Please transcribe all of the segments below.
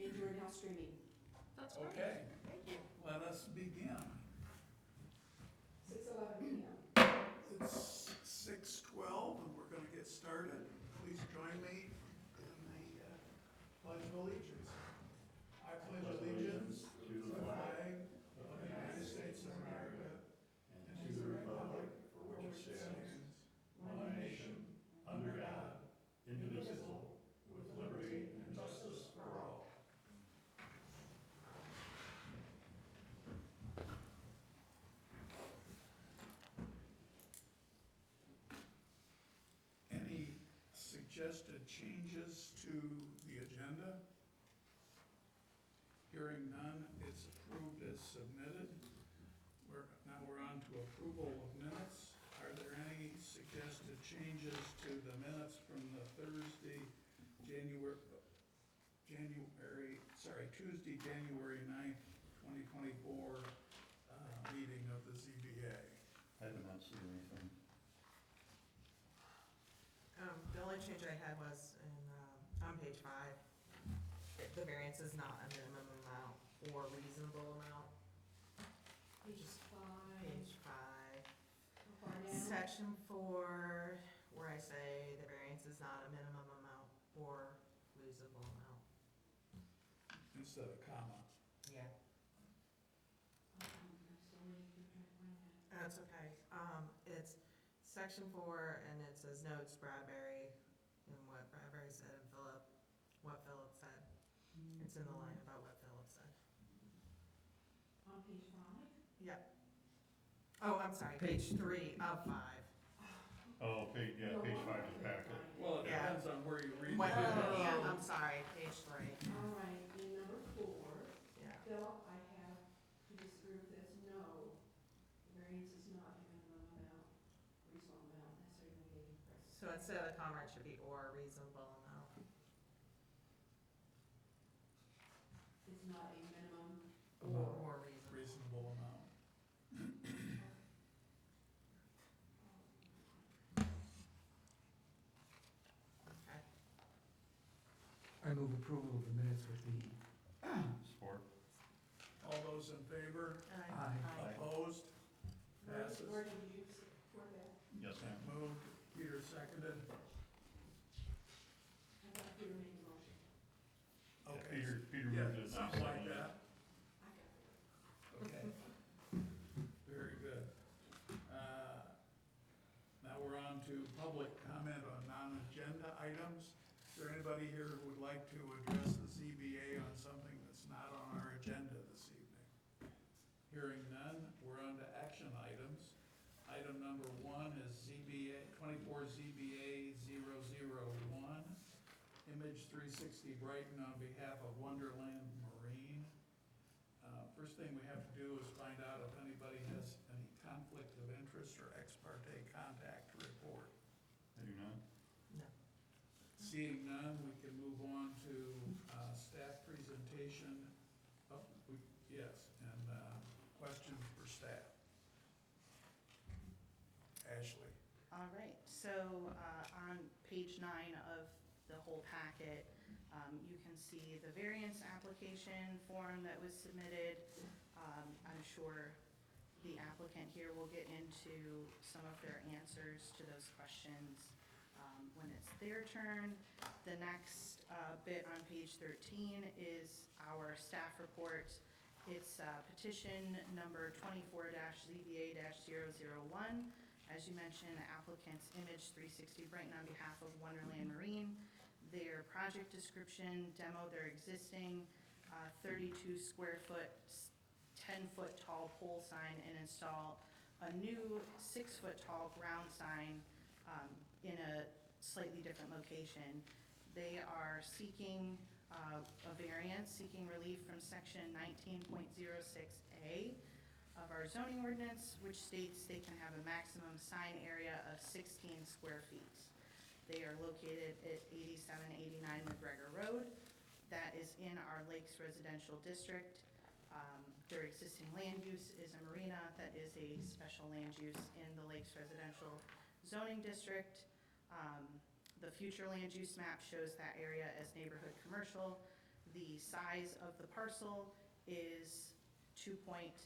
And you're now streaming. That's great. Okay, Thank you. let us begin. 6:11 p.m. It's 6:12 and we're going to get started. Please join me in the Pledge of Allegiance. I pledge allegiance to the flag of the United States of America and to the republic for which it stands, one nation, under God, indivisible, with liberty and justice for all. Any suggested changes to the agenda? Hearing none, it's approved as submitted. Now we're on to approval of minutes. Are there any suggested changes to the minutes from the Tuesday, January 9th, 2024 meeting of the ZBA? I did not see anything. The only change I had was on page 5. The variance is not a minimum amount or reasonable amount. Pages 5. Page 5. How far down? Section 4, where I say the variance is not a minimum amount or reasonable amount. Instead of comma. Yeah. I'm sorry, you're trying to find that. That's okay. It's section 4, and it says notes Bradbury, and what Bradbury said, and what Philip said. It's in the line about what Philip said. On page 5? Yep. Oh, I'm sorry, page 3 of 5. Oh, page 5 is packet. Well, it Yeah. depends on where you read Well, it. yeah, I'm sorry, page 3. All right, in number 4, Yeah. Phil, I have to disapprove this, no. Variance is not a minimum amount, reasonable amount necessary to negate price. So instead of the comma, it should be or reasonable amount. It's not a minimum. Or reasonable. Reasonable amount. Okay. I move approval of the minutes with the, Support. All those in favor? Aye. Opposed? Passes. Where did you support that? Yes, ma'am. Moved. Peter seconded. I thought Peter made the motion. Okay. Peter Yeah, moved it. something like that. I got it. Okay. Very good. Now we're on to public comment on non-agenda items. Is there anybody here who would like to address the ZBA on something that's not on our agenda this evening? Hearing none, we're on to action items. Item number 1 is ZBA, 24 ZBA 001, Image 360 Brighton on behalf of Wonderland Marine. First thing we have to do is find out if anybody has any conflict of interest or ex parte contact to report. I do not. No. Seeing none, we can move on to staff presentation. Oh, yes, and questions for staff. Ashley. All right, so on page 9 of the whole packet, you can see the variance application form that was submitted. I'm sure the applicant here will get into some of their answers to those questions when it's their turn. The next bit on page 13 is our staff report. It's petition number 24-ZBA-001. As you mentioned, the applicant's Image 360 Brighton on behalf of Wonderland Marine. Their project description demo their existing 32 square foot, 10-foot tall pole sign and install a new 6-foot tall ground sign in a slightly different location. They are seeking a variance, seeking relief from section 19.06A of our zoning ordinance, which states they can have a maximum sign area of 16 square feet. They are located at 8789 McGregor Road. That is in our Lakes Residential District. Their existing land use is a marina that is a special land use in the Lakes Residential Zoning District. The future land use map shows that area as neighborhood commercial. The size of the parcel is 2.912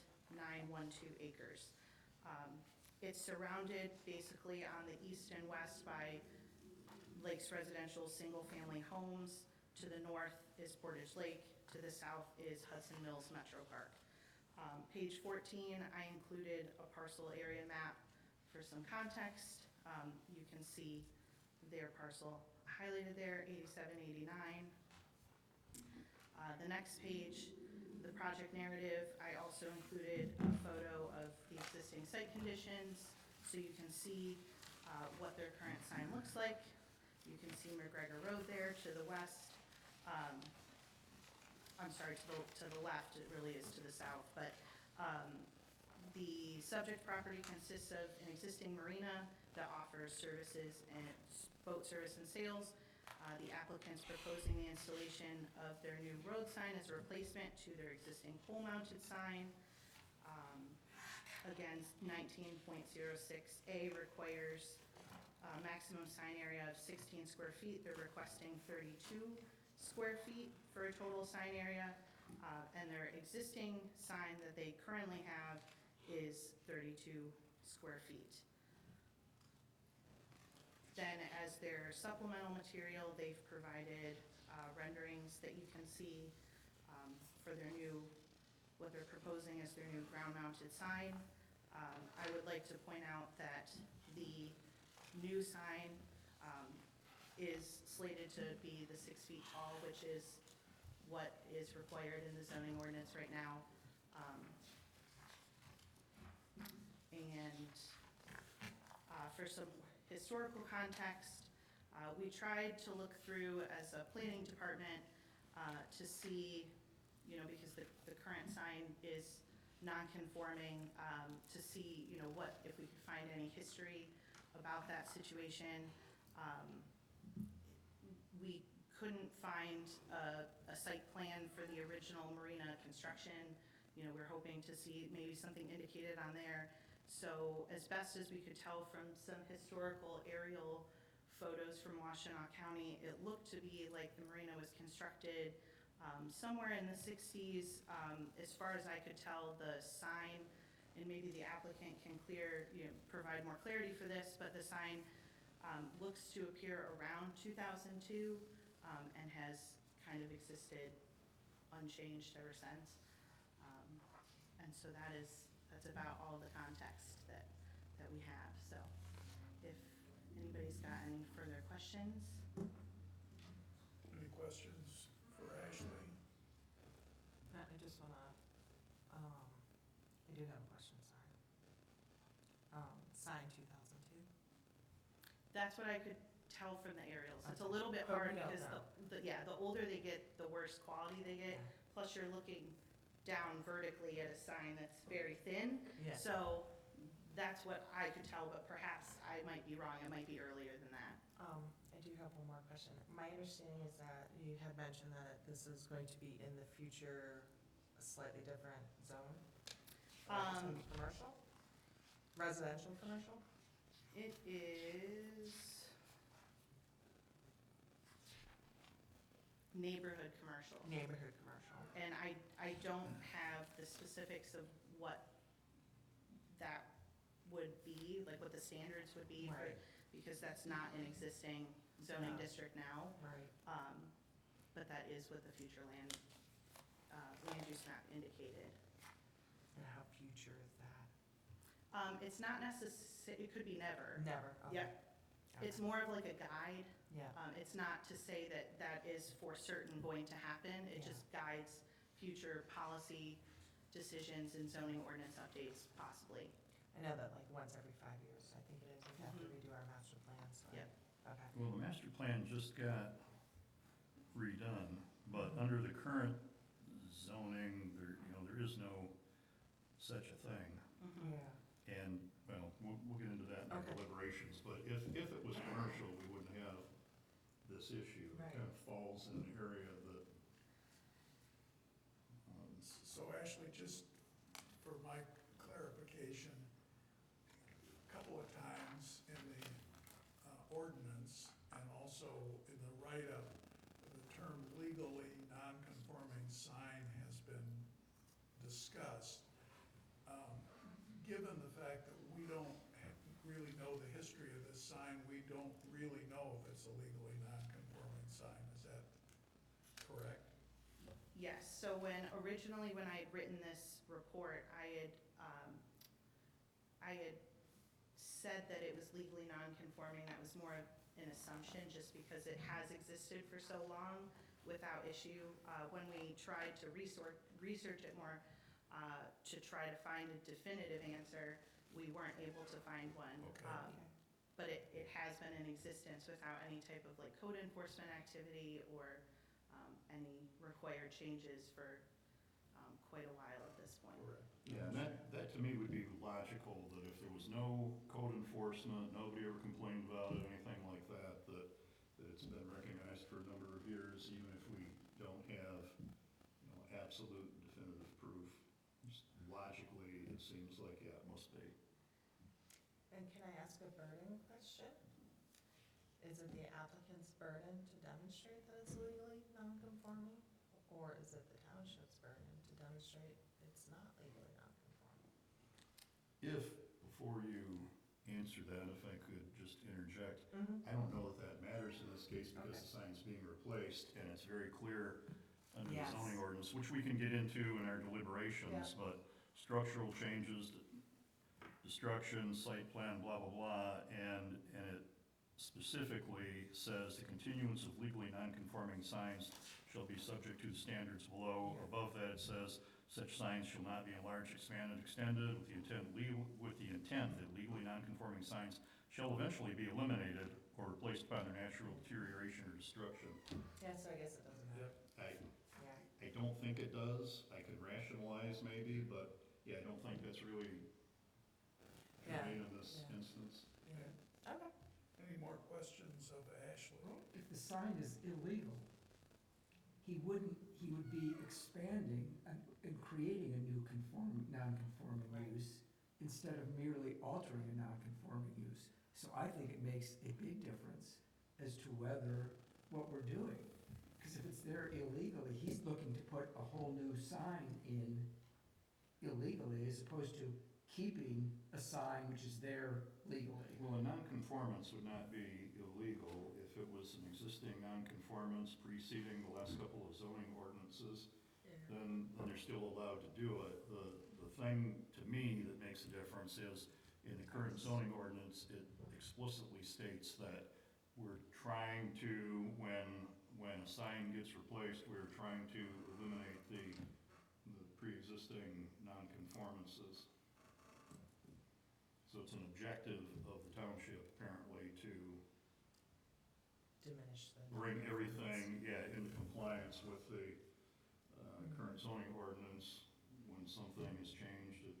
acres. It's surrounded basically on the east and west by Lakes residential single-family homes. To the north is Portage Lake. To the south is Hudson Mills Metro Park. Page 14, I included a parcel area map for some context. You can see their parcel highlighted there, 8789. The next page, the project narrative, I also included a photo of the existing site conditions, so you can see what their current sign looks like. You can see McGregor Road there to the west. I'm sorry, to the left, it really is to the south, but the subject property consists of an existing marina that offers services and boat service and sales. The applicant's proposing the installation of their new road sign as a replacement to their existing pole-mounted sign. Again, 19.06A requires a maximum sign area of 16 square feet. They're requesting 32 square feet for a total sign area. And their existing sign that they currently have is 32 square feet. Then as their supplemental material, they've provided renderings that you can see for their new, what they're proposing as their new ground-mounted sign. I would like to point out that the new sign is slated to be the 6 feet tall, which is what is required in the zoning ordinance right now. And for some historical context, we tried to look through as a planning department to see, because the current sign is non-conforming, to see, what, if we could find any history about that situation. We couldn't find a site plan for the original marina construction. We're hoping to see maybe something indicated on there. So as best as we could tell from some historical aerial photos from Washtenaw County, it looked to be like the marina was constructed somewhere in the 60s. As far as I could tell, the sign, and maybe the applicant can provide more clarity for this, but the sign looks to appear around 2002 and has kind of existed unchanged ever since. And so that's about all the context that we have. So if anybody's got any further questions. Any questions for Ashley? I just wanna, I do have a question, sorry. Sign 2002. That's what I could tell from the aerials. It's a little bit hard because the older they get, the worse quality they get. Plus you're looking down vertically at a sign that's very thin. Yeah. So that's what I could tell, but perhaps I might be wrong. It might be earlier than that. I do have one more question. My understanding is that you had mentioned that this is going to be in the future a slightly different zone? It's gonna be commercial? Residential commercial? It is neighborhood commercial. Neighborhood commercial. And I don't have the specifics of what that would be, like what the standards would be for, Right. because that's not an existing zoning No. district now. Right. But that is what the future land use map indicated. And how future is that? It's not it could be never. Never, okay. Yep. It's more of like a guide. Yeah, It's not to say that that is for certain going to happen. It Yeah. just guides future policy decisions and zoning ordinance updates possibly. I know that like once every 5 years, I think it is, we have to Mhm. redo our master plan, so. Yep. Okay. Well, the master plan just got redone, but under the current zoning, there is no such a thing. Mhm. Yeah. And, well, we'll get into that in our Okay. deliberations, but if it was commercial, we wouldn't have this issue. It Right. kind of falls in an area that, So Ashley, just for my clarification, a couple of times in the ordinance and also in the write-up, the term legally non-conforming discussed. Given the fact that we don't really know the history of this sign, we don't really know if it's a legally non-conforming sign, is that correct? Yes, so originally when I had written this report, I had said that it was legally non-conforming. That was more of an assumption, just because it has existed for so long without issue. When we tried to research it more, to try to find a definitive answer, we weren't able to find one. Okay. But it has been in existence without any type of like code enforcement activity or any required changes for quite a while at this point. Correct. Yeah, and that to me would be logical, that if there was no code enforcement, nobody ever complained about it, anything like that, that it's been recognized for a number of years, even if we don't have, absolute definitive proof. Just logically, it seems like, yeah, it must be. And can I ask a burden question? Is it the applicant's burden to demonstrate that it's legally non-conforming? Or is it the township's burden to demonstrate it's not legally non-conforming? If, before you answer that, if I could just interject, Mm-hmm. I don't know that matters in this case because Okay. the sign's being replaced and it's very clear under the Yes. zoning ordinance, which we can get into in our deliberations, Yeah. but structural changes, destruction, site plan, blah, blah, blah, and it specifically says the continuance of legally non-conforming signs shall be subject to the standards below. Yeah. Above that, it says such signs shall not be enlarged, expanded, extended with the intent that legally non-conforming signs shall eventually be eliminated or replaced by their natural deterioration or destruction. Yeah, so I guess it doesn't matter. Yeah. I don't think it does. I could rationalize maybe, but yeah, I don't think that's really Yeah. germane in this Yeah. instance. Yeah. Okay. Any more questions of Ashley? If the sign is illegal, he would be expanding and creating a new non-conforming Right. use instead of merely altering a non-conforming use. So I think it makes a big difference as to whether what we're doing. Because if it's there illegally, he's looking to put a whole new sign in illegally as opposed to keeping a sign which is there legally. Well, a nonconformance would not be illegal if it was an existing nonconformance preceding the last couple of zoning ordinances, then they're still allowed to do it. The thing to me that makes a difference is in the current zoning ordinance, it explicitly states that we're trying to, when a sign gets replaced, we're trying to eliminate the pre-existing nonconformances. So it's an objective of the township apparently to Diminish the. bring everything, into compliance with the current zoning ordinance. When something is changed, it,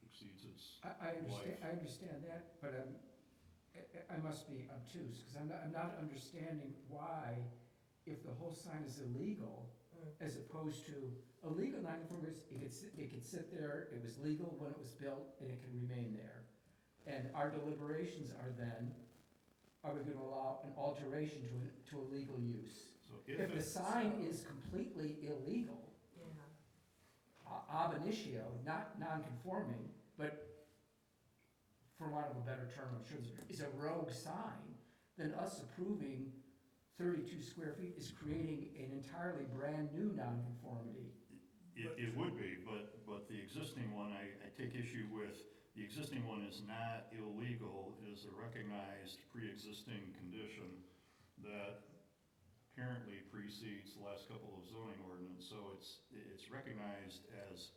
exceeds its, I understand that, but I must be obtuse, because I'm not understanding why, if the whole sign is illegal, as opposed to a legal nonconformity, it could sit there, it was legal when it was built, and it can remain there. And our deliberations are then, are we gonna allow an alteration to a legal use? so If the sign is completely illegal, Yeah. ab initio, not non-conforming, but for want of a better term, I'm sure is a rogue sign, then us approving 32 square feet is creating an entirely brand-new non-conformity. It would be, but the existing one, I take issue with, the existing one is not illegal, it is a recognized pre-existing condition that apparently precedes the last couple of zoning ordinance, so it's recognized as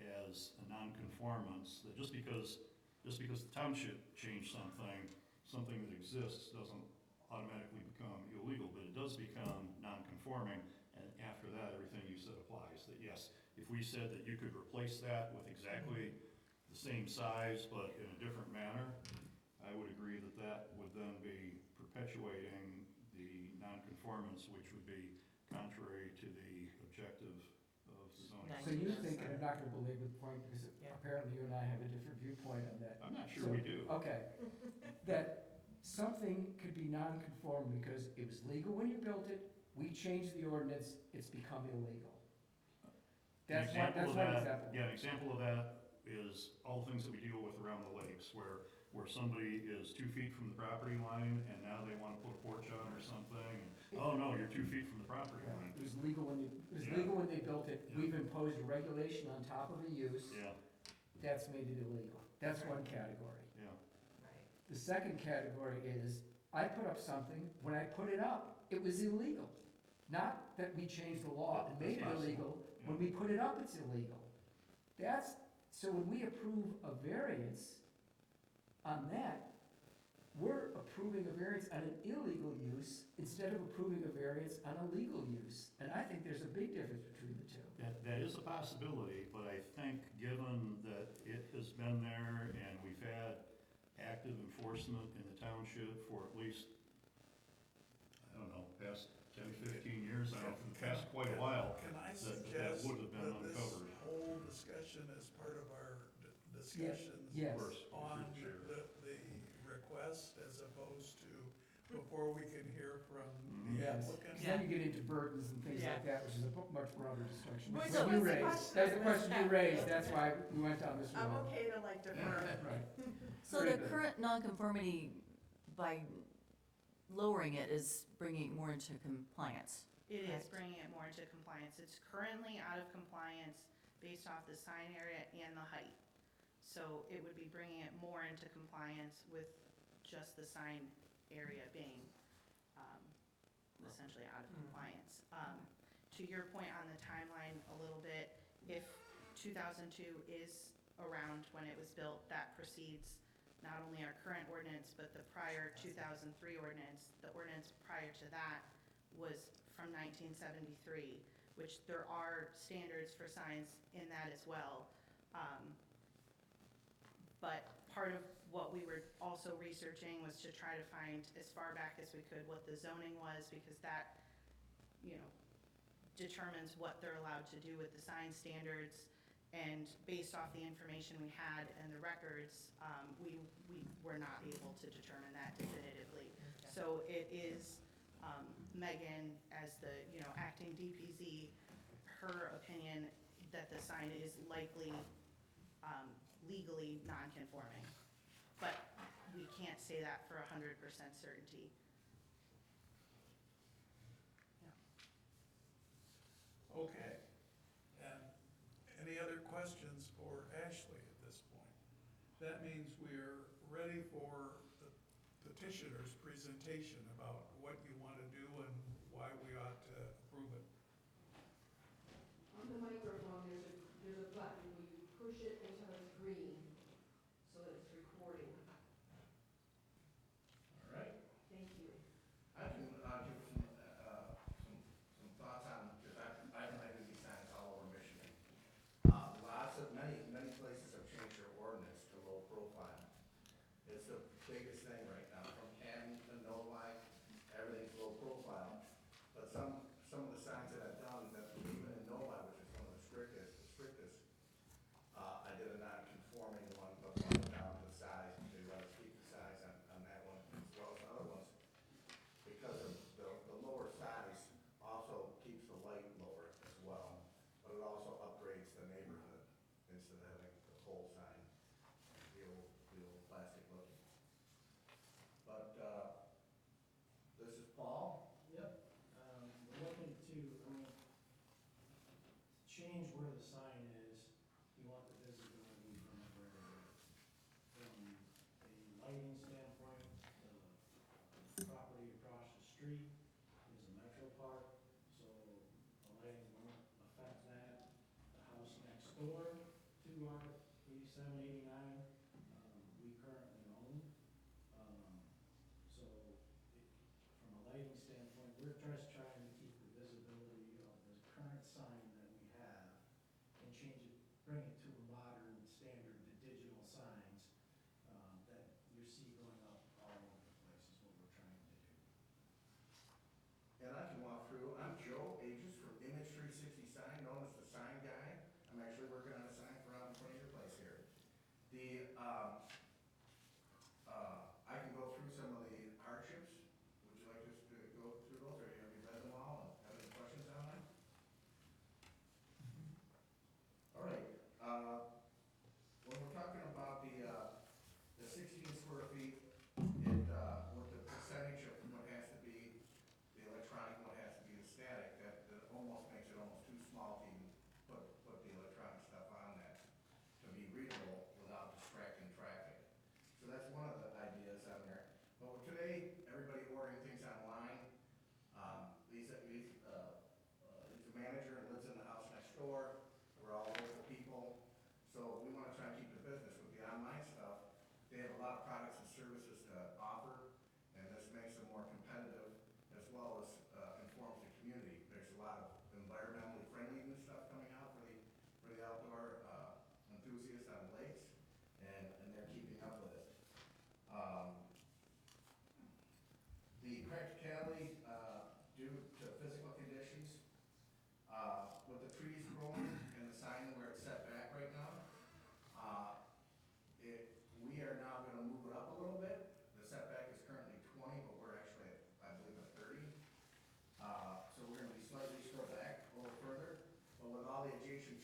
a non-conformance, that just because the township changed something that exists doesn't automatically become illegal, but it does become non-conforming, and after that, everything you said applies, that yes, if we said that you could replace that with exactly the same size, but in a different manner, I would agree that that would then be perpetuating the non-conformance, which would be contrary to the objective of the zoning. Nice. So you think, and I'm not gonna belabor the point, because Yeah. apparently you and I have a different viewpoint on that. I'm not sure we do. Okay, that something could be non-conforming because it was legal when you built it, we changed the ordinance, it's become illegal. An example of one that, example. yeah, an example of that is all the things that we deal with around the lakes, where somebody is 2 feet from the property line, and now they wanna put a porch on or something, and, oh, no, you're 2 feet from the property line. It was legal when they built it. Yeah. We've imposed a regulation on top of a use. Yeah, That's made it illegal. That's one category. yeah, Right. The second category is, I put up something, when I put it up, it was illegal. Not that we changed the law and made it That's possible. illegal, when we put it up, it's illegal. So when we approve a variance on that, we're approving a variance on an illegal use instead of approving a variance on a legal use. And I think there's a big difference between the two. that is a possibility, but I think given that it has been there and we've had active enforcement in the township for at least, I don't know, past 10, 15 years, I don't know, for the past quite a while, Can I that suggest would have been that this uncovered. whole discussion is part of our discussions Yes. Of course. on Sure. the request as opposed to before we can hear from Mhm. the Yes. applicant? Then you get into burdens and things Yeah. like that, which is a much broader discussion. Wait, Which so is what you what's the raised. question? That's the question you raised, that's why we went down this road. I'm okay to like defer. Right. So Very the good. current nonconformity, by lowering it, is bringing it more into compliance. It is Correct. bringing it more into compliance. It's currently out of compliance based off the sign area and the height. So it would be bringing it more into compliance with just the sign area being essentially out of Mm. compliance. To your point on the timeline a little bit, if 2002 is around when it was built, that precedes not only our current ordinance, but the prior 2003 ordinance. The ordinance prior to that was from 1973, which there are standards for signs in that as well. But part of what we were also researching was to try to find as far back as we could what the zoning was, because that, determines what they're allowed to do with the sign standards. And based off the information we had and the records, we were not able to determine that definitively. So it is Megan, as the, acting DPZ, her opinion that the sign is likely legally non-conforming. But we can't say that for 100% certainty. Okay. And any other questions for Ashley at this point? That means we're ready for the petitioner's presentation about what you want to do and why we ought to approve it. On the microphone, there's a button where you push it until it's green, so that it's recording. All right, Thank you. I can give some thoughts on, because I do these signs all over Michigan. Many places have changed their ordinance to low profile. It's the biggest thing right now, from Canton to Novi, everything's low profile. But some of the signs that I've done, that even in Novi, which is one of the strictest, I did a non-conforming one, but one down to the size, they let us keep the size on that one, as well as other ones. Because of the lower size also keeps the light lower as well, but it also upgrades the neighborhood instead of having the pole sign, the old plastic looking. But, this is Paul. Yep, we're looking to, change where the sign is, you want the visibility from where it is. From a lighting standpoint, the property across the street is a metro park, so the lighting won't affect that. The house next door to our 8789, we currently own. So from a lighting standpoint, we're just trying to keep the visibility of the current sign that we have and change it, bring it to a modern standard, the digital signs that you see going up all over the place is what we're trying to do. And I can walk through, I'm Joe Aegis from Image 360 Sign, known as the sign guy. I'm actually working on a sign for out in front of your place here. I can go through some of the hardships. Would you like us to go through those, or have you read them all and have any questions on them?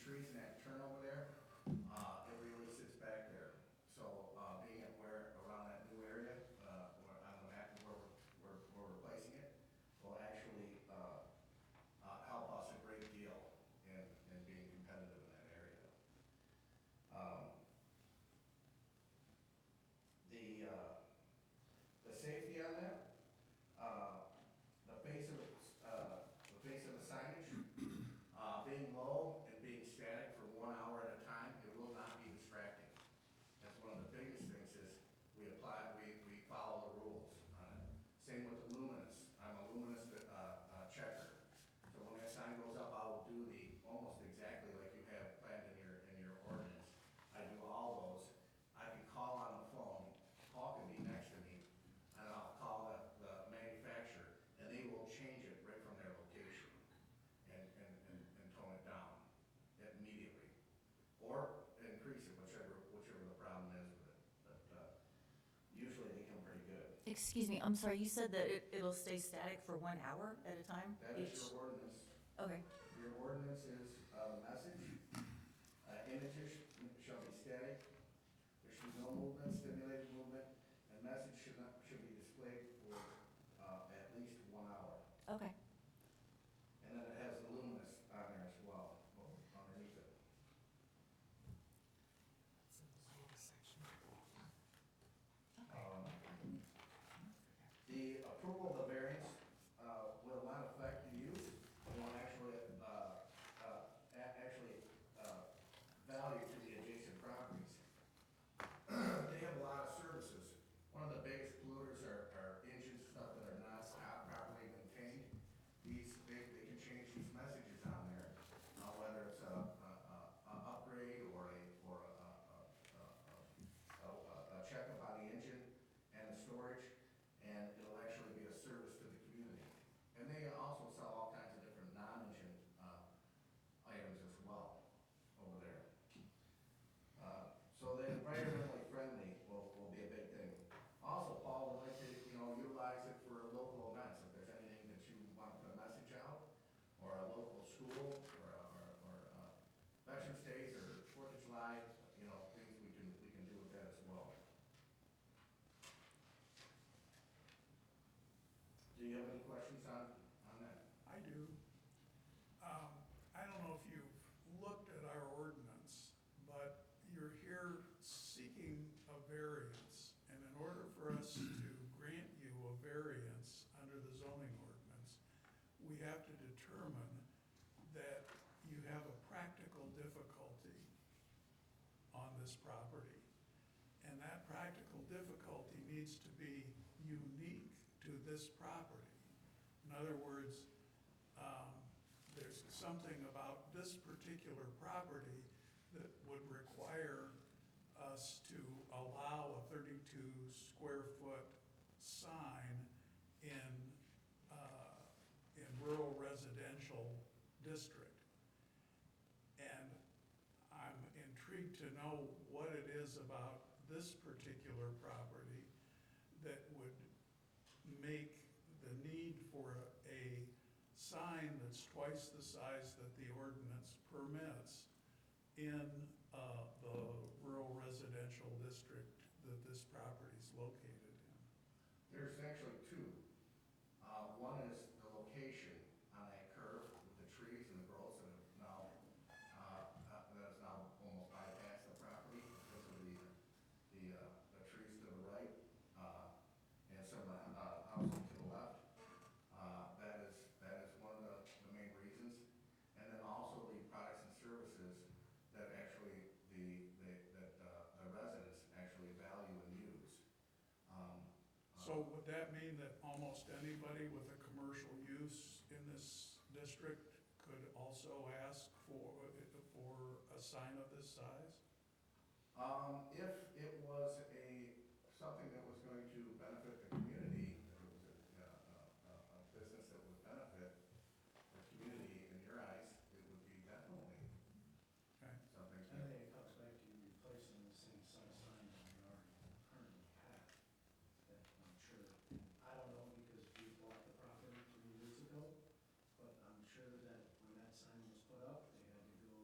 trees in that turn over there, it really sits back there. So, being aware around that new area, where on the map where we're replacing it, will actually, help us a great deal in being competitive in that area. The safety on that, the face of the signage, being low and being static for 1 hour at a time, it will not be distracting. That's one of the biggest things is we follow the rules on it. Same with the luminous. I'm a luminous, checker. So when that sign goes up, I will do almost exactly like you have planned in your ordinance. I do all those. I can call on the phone, Paul can be next to me, and I'll call the manufacturer, and they will change it right from their location and tone it down immediately. Or increase it, whichever the problem is with it. But usually they come pretty good. Excuse me, I'm sorry, you said that it'll stay static for 1 hour at a time? That is your ordinance. Okay, Your ordinance is message, images shall be static. There should be no movement, stimulated movement, and message should be displayed for at least 1 hour. okay. And then it has the luminous on there as well, underneath it. It's in the lighting section. The approval of the variance will not affect the use. It will actually, value to the adjacent properties. They have a lot of services. One of the biggest polluters are engines, stuff that are not properly maintained. They can change these messages on there, whether it's a upgrade or a checkup on the engine and the storage, and it'll actually be a service to the community. And they also sell all kinds of different non-engine items as well over there. So the environmentally friendly will be a big thing. Also, Paul would like to, utilize it for local events. If there's anything that you want to put a message out, or a local school, or Veterans Days, or 4th of July, things we can do with that as well. Do you have any questions on that? I do. I don't know if you've looked at our ordinance, but you're here seeking a variance. And in order for us to grant you a variance under the zoning ordinance, we have to determine that you have a practical difficulty on this property. And that practical difficulty needs to be unique to this property. In other words, there's something about this particular property that would require us to allow a 32 square foot sign in rural residential district. And I'm intrigued to know what it is about this particular property that would make the need for a sign that's twice the size that the ordinance permits in the rural residential district that this property is located in. There's actually two. One is the location on that curve with the trees and the growth that have now, that has now almost bypassed the property because of the trees to the right, and some houses to the left. That is one of the main reasons. And then also the products and services that actually the residents actually value and use. So would that mean that almost anybody with a commercial use in this district could also ask for a sign of this size? If it was something that was going to benefit the community, if it was a business that would benefit the community in your eyes, it would be definitely Okay. something. I think it comes back to you replacing the same size sign that we already currently have. That I'm sure, I don't know because we bought the property 3 years ago, but I'm sure that when that sign was put up, they had to go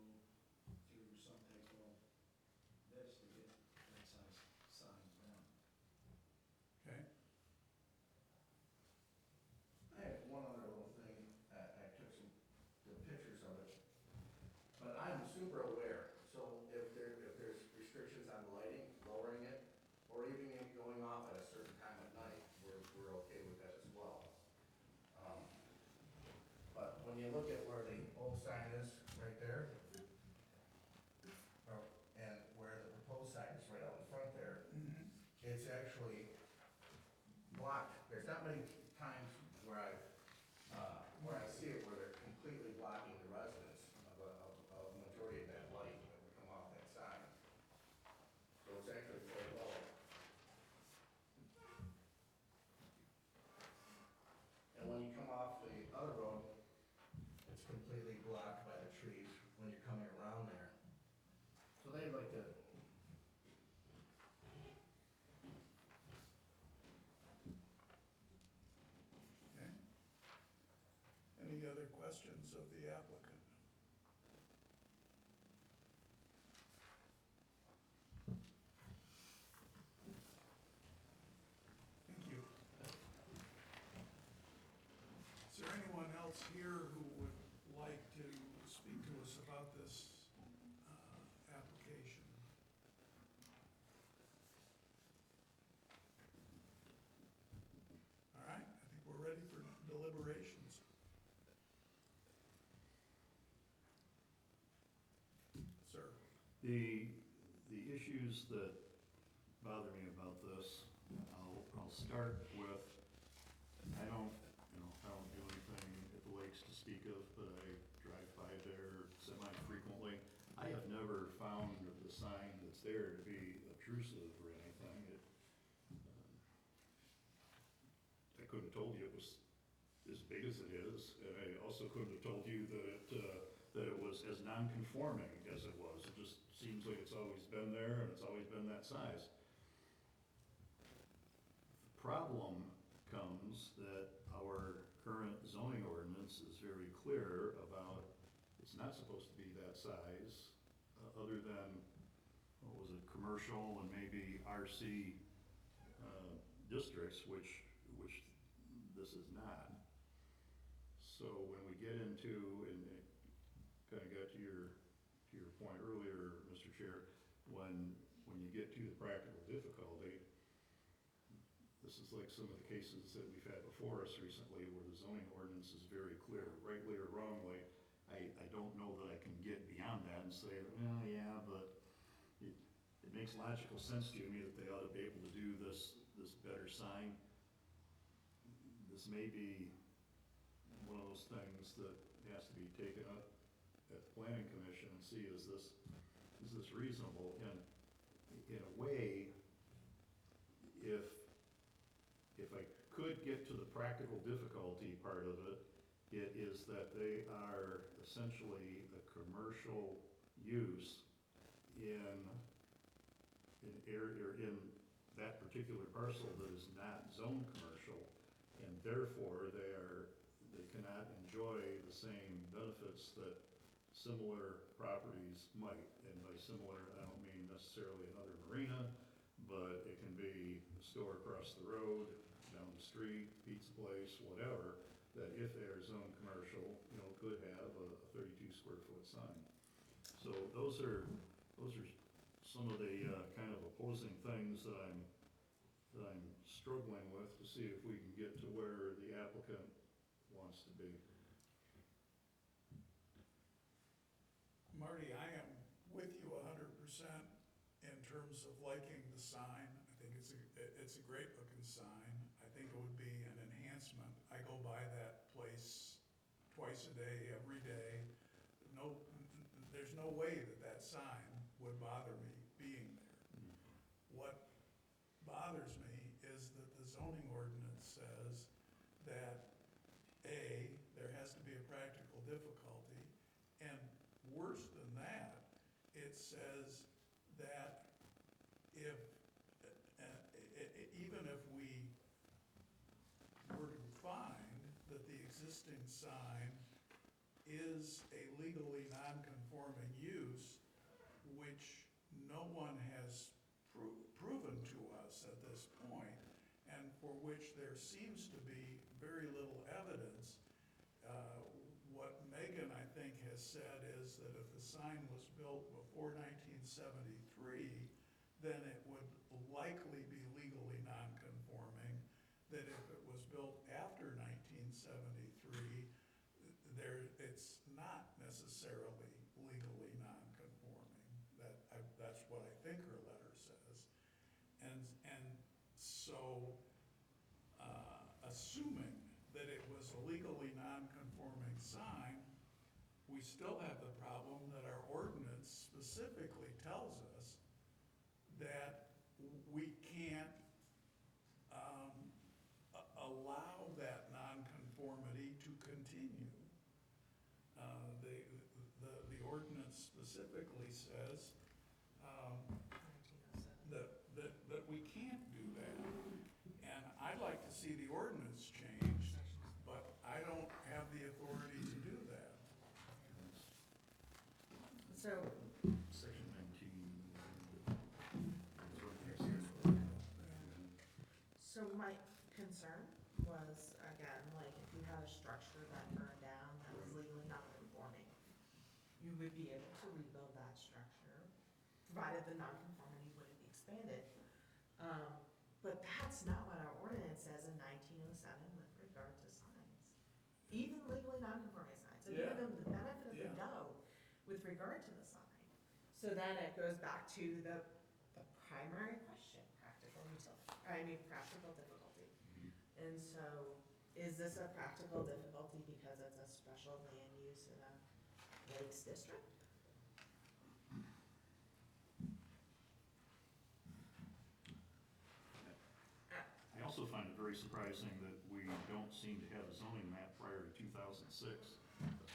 there's not many times where I see it where they're completely blocking the residence of a majority of that light that would come off that sign. So it's actually quite low. And when you come off the other road, it's completely blocked by the trees when you're coming around there. So they'd like to. Okay. Any other questions of the applicant? Thank you. Is there anyone else here who would like to speak to us about this application? All right, I think we're ready for deliberations. Sir? The issues that bother me about this, I'll start with, I don't do anything at the lakes to speak of, but I drive by there semi-frequently. I have never found the sign that's there to be obtrusive or anything. I couldn't have told you it was as big as it is, and I also couldn't have told you that it was as non-conforming as it was. It just seems like it's always been there and it's always been that size. The problem comes that our current zoning ordinance is very clear about it's not supposed to be that size, other than, what was it, commercial and maybe RC districts, which this is not. So when we get into, and it kind of got to your point earlier, Mr. Chair, when you get to the practical difficulty, this is like some of the cases that we've had before us recently where the zoning ordinance is very clear, rightly or wrongly. I don't know that I can get beyond that and say, well, yeah, but it makes logical sense to me that they ought to be able to do this better sign. This may be one of those things that has to be taken up at the planning commission and see, is this reasonable? And in a way, if I could get to the practical difficulty part of it, it is that they are essentially a commercial use in that particular parcel that is not zoned commercial, and therefore they cannot enjoy the same benefits that similar properties might. And by similar, I don't mean necessarily another marina, but it can be a store across the road, down the street, pizza place, whatever, that if they are zoned commercial, could have a 32 square foot sign. So those are some of the kind of opposing things that I'm struggling with to see if we can get to where the applicant wants to be. Marty, I am with you 100% in terms of liking the sign. I think it's a great looking sign. I think it would be an enhancement. I go by that place twice a day, every day. There's no way that sign would bother me being there. What bothers me is that the zoning ordinance says that A, there has to be a practical difficulty, and worse than that, it says that even if we were to find that the existing sign is a legally non-conforming use, which no one has proven to us at this point, and for which there seems to be very little evidence. What Megan, I think, has said is that if the sign was built before 1973, then it would likely be legally non-conforming. That if it was built after 1973, it's not necessarily legally non-conforming. That's what I think her letter says. And so still have the problem that our ordinance specifically tells us that we can't allow that nonconformity to continue. The ordinance specifically says that we can't do that. And I'd like to see the ordinance changed, but I don't have the authority to do that. So, Section 19. so my concern was, again, like, if you had a structure that burned down that was legally non-conforming, you would be able to rebuild that structure, provided the non-conformity wouldn't be expanded. But that's not what our ordinance says in 1907 with regard to signs. Even legally non-conforming signs, so Yeah. give them the benefit of the Yeah. doubt with regard to the sign. So then it goes back to the primary question, practical difficulty. And so, is this a practical difficulty because it's a special land use in a lakes district? I also find it very surprising that we don't seem to have a zoning map prior to 2006.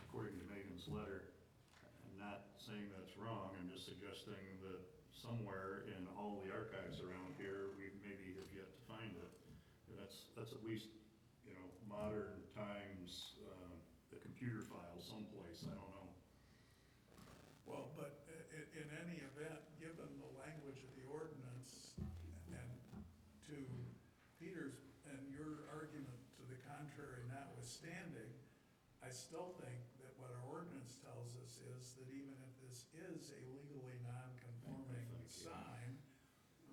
According to Megan's letter, I'm not saying that's wrong, I'm just suggesting that somewhere in all the archives around here, we maybe have yet to find it. And that's at least, you know, modern times, the computer file someplace, I don't know. Well, but in any event, given the language of the ordinance and to Peter's and your argument to the contrary notwithstanding, I still think that what our ordinance tells us is that even if this is a legally non-conforming sign,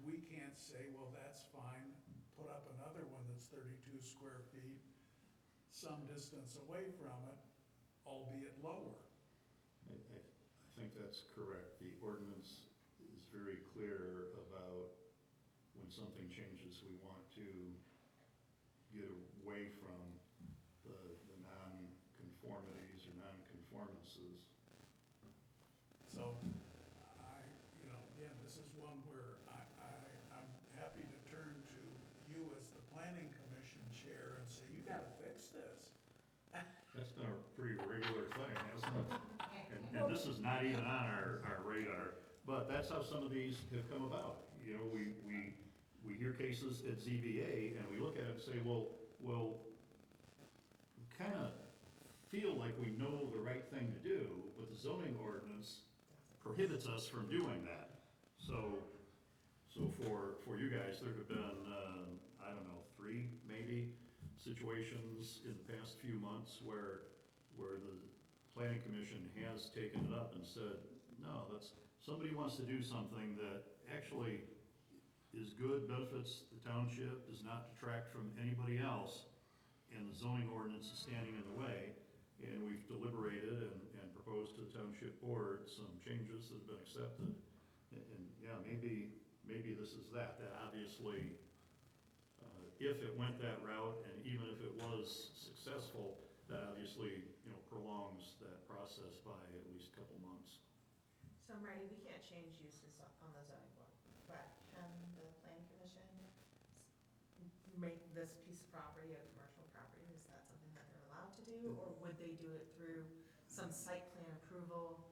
we can't say, well, that's fine, put up another one that's 32 square feet, some distance away from it, albeit lower. I think that's correct. The ordinance is very clear about when something changes, we want to get away from the non-conformities or non-conformances. So, again, this is one where I'm happy to turn to you as the planning commission chair and say, you gotta fix this. That's been a pretty regular thing, hasn't it? And this is not even on our radar, but that's how some of these have come about. You know, we hear cases at ZBA and we look at it and say, well, we kind of feel like we know the right thing to do, but the zoning ordinance prohibits us from doing that. So for you guys, there have been, I don't know, 3 maybe situations in the past few months where the planning commission has taken it up and said, no, somebody wants to do something that actually is good, benefits the township, does not detract from anybody else, and the zoning ordinance is standing in the way, and we've deliberated and proposed to the township board some changes that have been accepted. And yeah, maybe this is that. That obviously, if it went that route, and even if it was successful, that obviously, you know, prolongs that process by at least a couple months. So Marty, we can't change uses on the zoning board, but can the planning commission make this piece of property a commercial property? Is that something that they're allowed to do, or would they do it through some site plan approval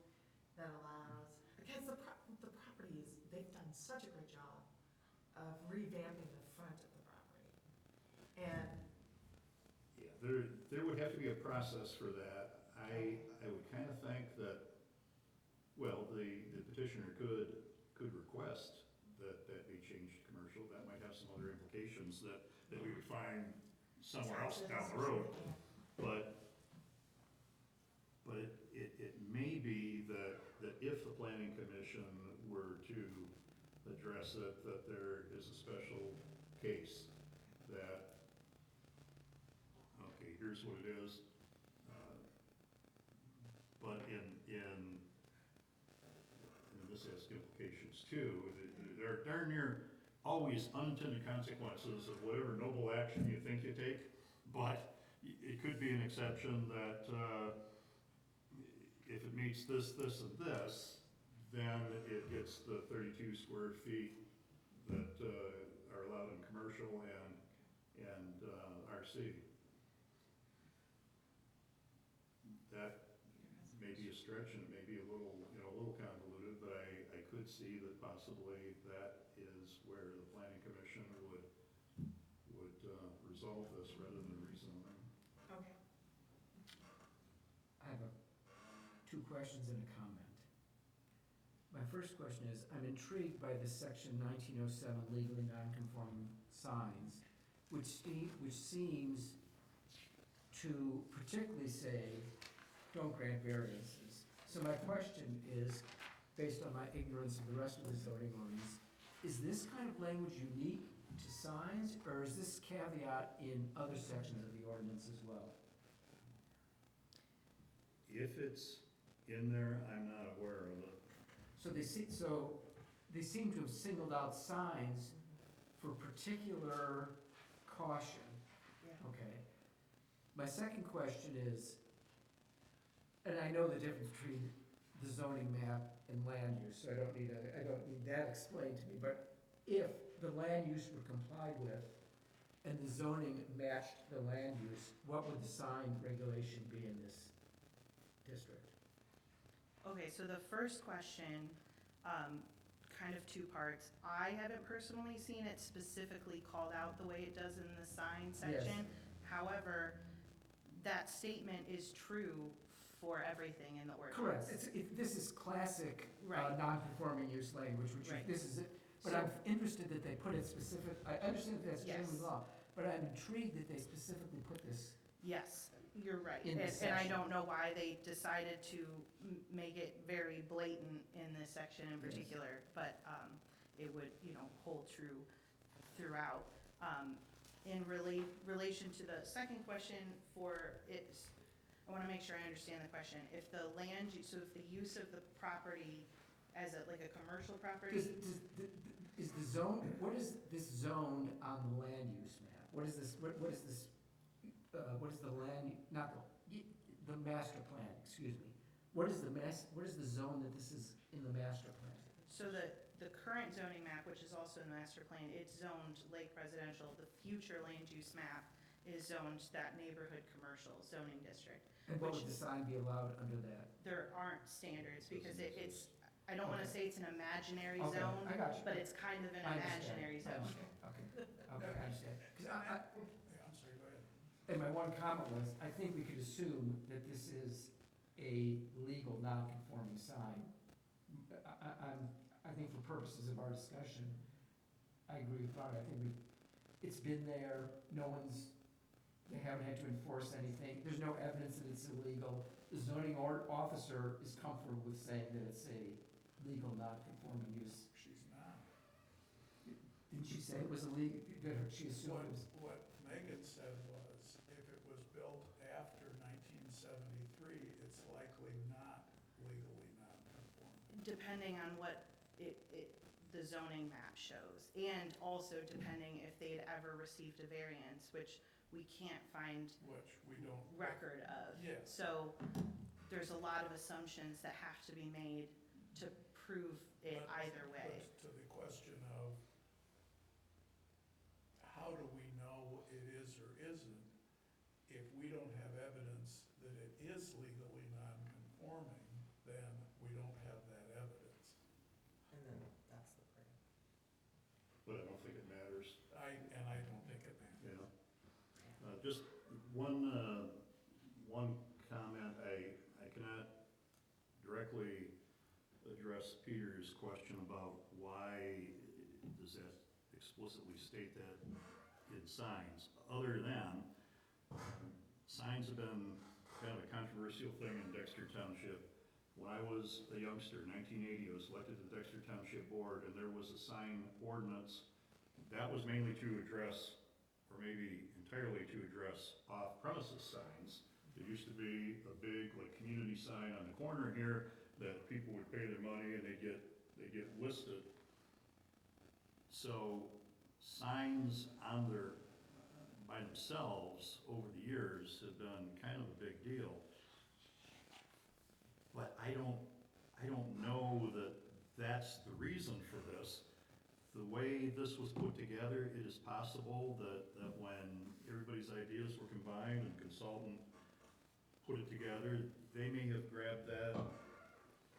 that allows, because the properties, they've done such a great job of revamping the front of the property. And Yeah, there would have to be a process for that. I would kind of think that, well, the petitioner could request that be changed to commercial. That might have some other implications that we would find somewhere else down the road. But it may be that if the planning commission were to address it, that there is a special case that, okay, here's what it is. But and this has implications too. There are darn near always unintended consequences of whatever noble action you think you take, but it could be an exception that if it meets this, this, and this, then it gets the 32 square feet that are allowed in commercial and RC. That may be a stretch and it may be a little, a little convoluted, but I could see that possibly that is where the planning commission would resolve this rather than rezoning. Okay. I have two questions and a comment. My first question is, I'm intrigued by this section 1907 legally non-conforming signs, which seems to particularly say, don't grant variances. So my question is, based on my ignorance of the rest of the zoning ordinance, is this kind of language unique to signs, or is this caveat in other sections of the ordinance as well? If it's in there, I'm not aware of it. So they seem to have singled out signs for particular caution. Yeah. Okay. My second question is, and I know the difference between the zoning map and land use, so I don't need that explained to me, but if the land use were complied with and the zoning matched the land use, what would the sign regulation be in this district? Okay, so the first question, kind of two parts. I haven't personally seen it specifically called out the way it does in the sign section. However, that statement is true for everything in the ordinance. Correct. This is classic Right. non-conforming use language, which Right. this is it. But So- I'm interested that they put it specific, I understand that that's general Yes. law, but I'm intrigued that they specifically put this. Yes, you're right. In the And I section. don't know why they decided to make it very blatant in this section in Yes. particular, but it would, hold true throughout. In relation to the second question I want to make sure I understand the question. If the so if the use of the property as like a commercial property, Is the zone, what is this zone on the land use map? What is this, what is this, what is the land, not the master plan, excuse me. What is the zone that this is in the master plan? so the current zoning map, which is also in the master plan, it's zoned lake residential. The future land use map is zoned that neighborhood commercial zoning district. And what would Which- the sign be allowed under that? There aren't standards because I don't want to say it's an imaginary Okay, zone, I got you. but it's kind of an I understand. imaginary I zone. understand. Okay, I understand. 'Cause Yeah, I'm sorry, go ahead. and my one comment was, I think we could assume that this is a legal non-conforming sign. I think for purposes of our discussion, I agree with Bob. I think it's been there, they haven't had to enforce anything, there's no evidence that it's illegal. The zoning officer is comfortable with saying that it's a legal non-conforming use. She's not. Didn't she say it was illegal? Did she assume it was? What Megan said was, if it was built after 1973, it's likely not legally non-conforming. Depending on what the zoning map shows, and also depending if they had ever received a variance, which we can't find Which we don't. record of. Yes. So there's a lot of assumptions that have to be made to prove it But- either way. but to the question of, how do we know it is or isn't, if we don't have evidence that it is legally non-conforming, then we don't have that evidence. And then that's the part. But I don't think it matters. And I don't think it matters. Just one comment, I cannot directly address Peter's question about why does that explicitly state that in signs, other than signs have been kind of a controversial thing in Dexter Township. When I was a youngster, 1980, I was elected to the Dexter Township Board, and there was a sign ordinance that was mainly to address, or maybe entirely to address off-premises signs. There used to be a big, like, community sign on the corner here that people would pay their money and they'd get listed. So signs by themselves over the years have been kind of a big deal. But I don't know that that's the reason for this. The way this was put together, it is possible that when everybody's ideas were combined and consultant put it together, they may have grabbed that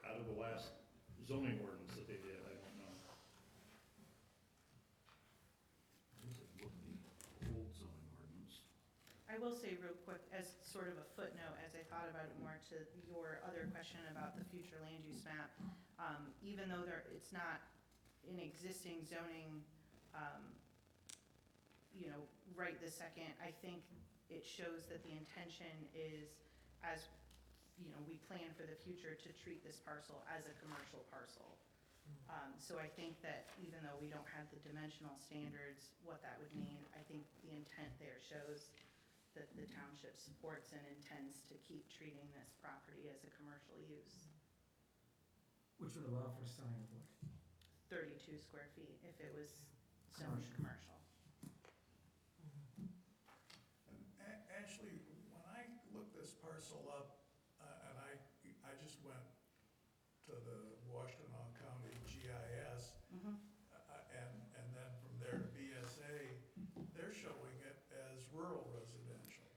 out of the last zoning ordinance that they did, I don't know. What does it look the old zoning ordinance? I will say real quick, as sort of a footnote, as I thought about it more to your other question about the future land use map, even though it's not an existing zoning, right this second, I think it shows that the intention is, as, we plan for the future to treat this parcel as a commercial parcel. So I think that even though we don't have the dimensional standards, what that would mean, I think the intent there shows that the township supports and intends to keep treating this property as a commercial use. Which would allow for a sign of what? 32 square feet if it was zoned commercial. Actually, when I looked this parcel up, and I just went to the Washtenaw County GIS, and then from there to BSA, they're showing it as rural residential.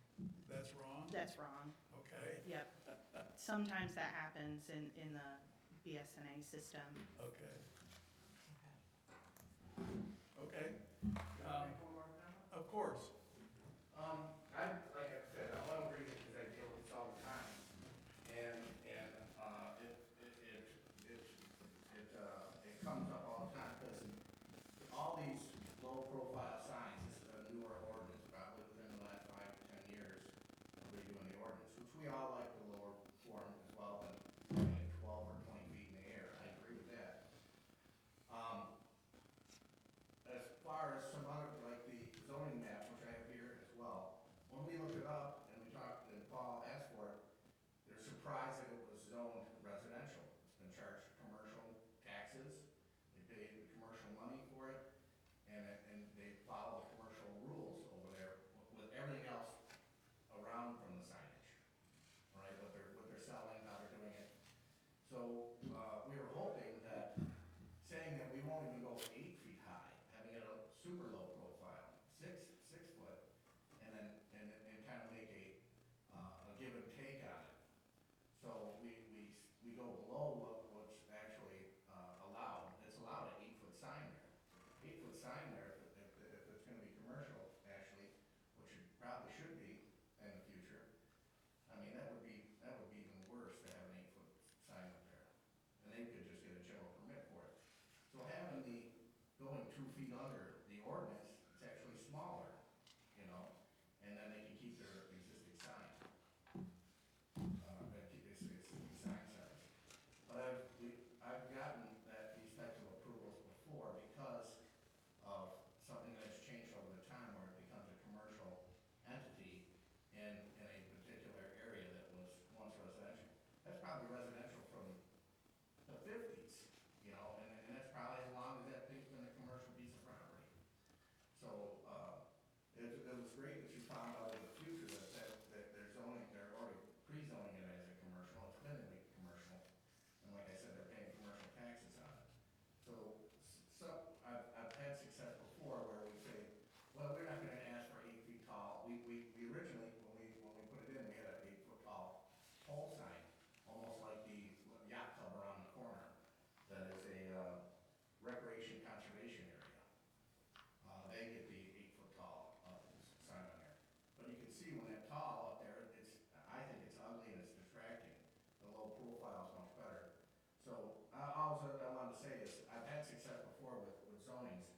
That's wrong? That's wrong. Okay, Yep. Sometimes that happens in the BSNA system. okay, okay. Of course. Like I said, I want to read it because I deal with this all the time. And it comes up all the time because all these low profile signs, this is a newer ordinance, probably within the last 5 to 10 years of redoing the ordinance, which we all like the lower form as well than putting it 12 or 20 feet in the air. I agree with that. As far as some other, like the zoning map, which I have here as well, when we looked it up and we talked, and Paul asked for it, they're surprised that it was zoned residential. It's been charged commercial taxes, they pay the commercial money for it, and they follow the commercial rules over there with everything else around from the signage, right? What they're selling, how they're doing it. So, we were hoping that, saying that we won't even go 8 feet high, having it a super low profile, 6 foot, and then, and kind of make a give and take on it. So we go below what's actually allowed. It's allowed an 8-foot sign there. 8-foot sign there, if it's gonna be commercial, actually, which it probably should be in the future. I mean, that would be even worse to have an 8-foot sign up there. And they could just get a general permit for it. So having going 2 feet under the ordinance, it's actually smaller, and then they can keep their existing sign. They keep their existing sign size. But I've gotten these types of approvals before because of something that's changed over the time where it becomes a commercial entity in a particular area that was once residential. That's probably residential from the 50s, and that's probably as long as that thing's been a commercial piece of property. So, it was great that you found out in the future that they're already pre-zoning it as a commercial, it's been a commercial, and like I said, they're paying commercial taxes on it. So, I've had success before where we say, well, we're not gonna ask for 8 feet tall. We originally, when we put it in, we had an 8-foot tall pole sign, almost like the yacht club around the corner, that is a recreation conservation area. They get the 8-foot tall sign on there. But you can see when that tall up there, I think it's ugly and it's distracting. The low profile is much better. So all I wanted to say is I've had success before with zonings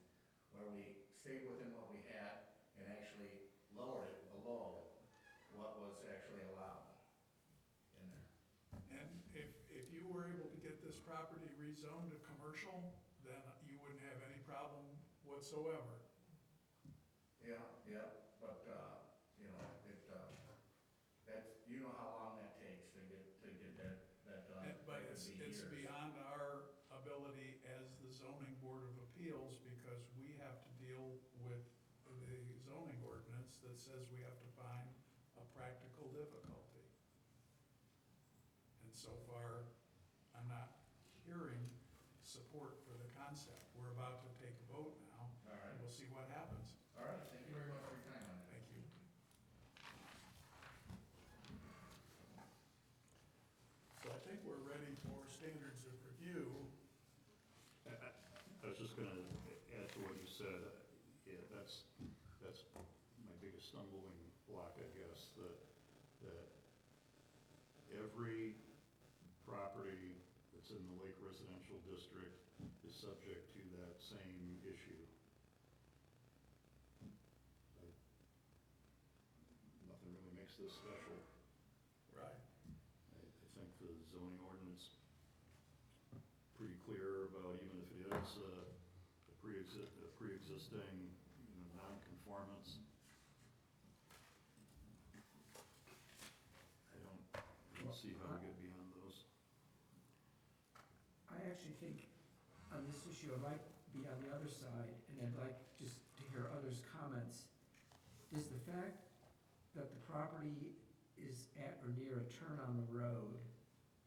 where we stayed within what we had and actually lowered it below what was actually allowed in there. And if you were able to get this property rezoned to commercial, then you wouldn't have any problem whatsoever. Yeah, but, that's, how long that takes to get that done. But It could it's be years. beyond our ability as the zoning board of appeals because we have to deal with the zoning ordinance that says we have to find a practical difficulty. And so far, hearing support for the concept. We're about to take a vote now, All right, and we'll see what happens. all right, thank you very much for your time on that. Thank you. So I think we're ready for standards of review. I was just gonna add to what you said, yeah, that's my biggest stumbling block, I guess, that every property that's in the Lake Residential District is subject to that same issue. Nothing really makes this special. Right. I think the zoning ordinance pretty clear about even if it is a pre-existing, non-conformance. I don't see how we get beyond those. I actually think on this issue, I'd like to be on the other side, and I'd like just to hear others' comments. Does the fact that the property is at or near a turn on the road,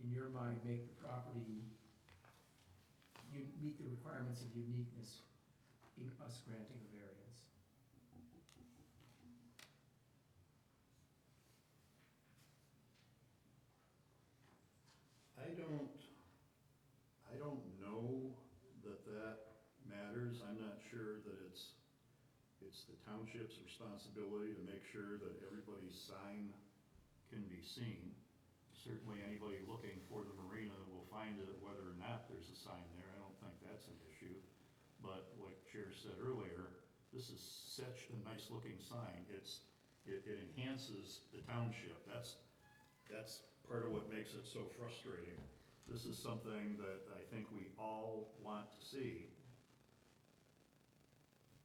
in your mind, make the property, you meet the requirements of uniqueness in us granting a variance? I don't know that matters. I'm not sure that it's the township's responsibility to make sure that everybody's sign can be seen. Certainly, anybody looking for the marina will find it whether or not there's a sign there. I don't think that's an issue. But like Chair said earlier, this is such a nice-looking sign. It enhances the township. That's part of what makes it so frustrating. This is something that I think we all want to see.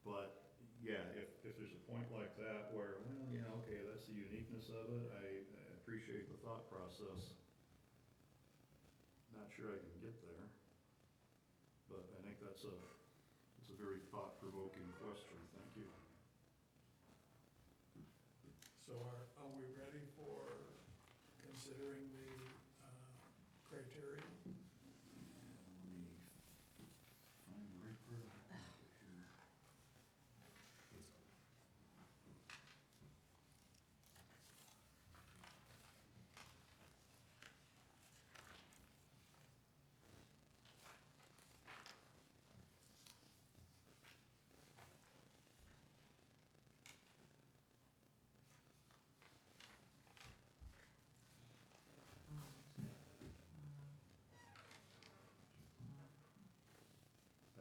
But, yeah, if there's a point like that where, well, yeah, okay, that's the uniqueness of it, I appreciate the thought process. Not sure I can get there, but I think it's a very thought-provoking question. Thank you. So are we ready for considering the criteria? Let me find the right part of the packet here.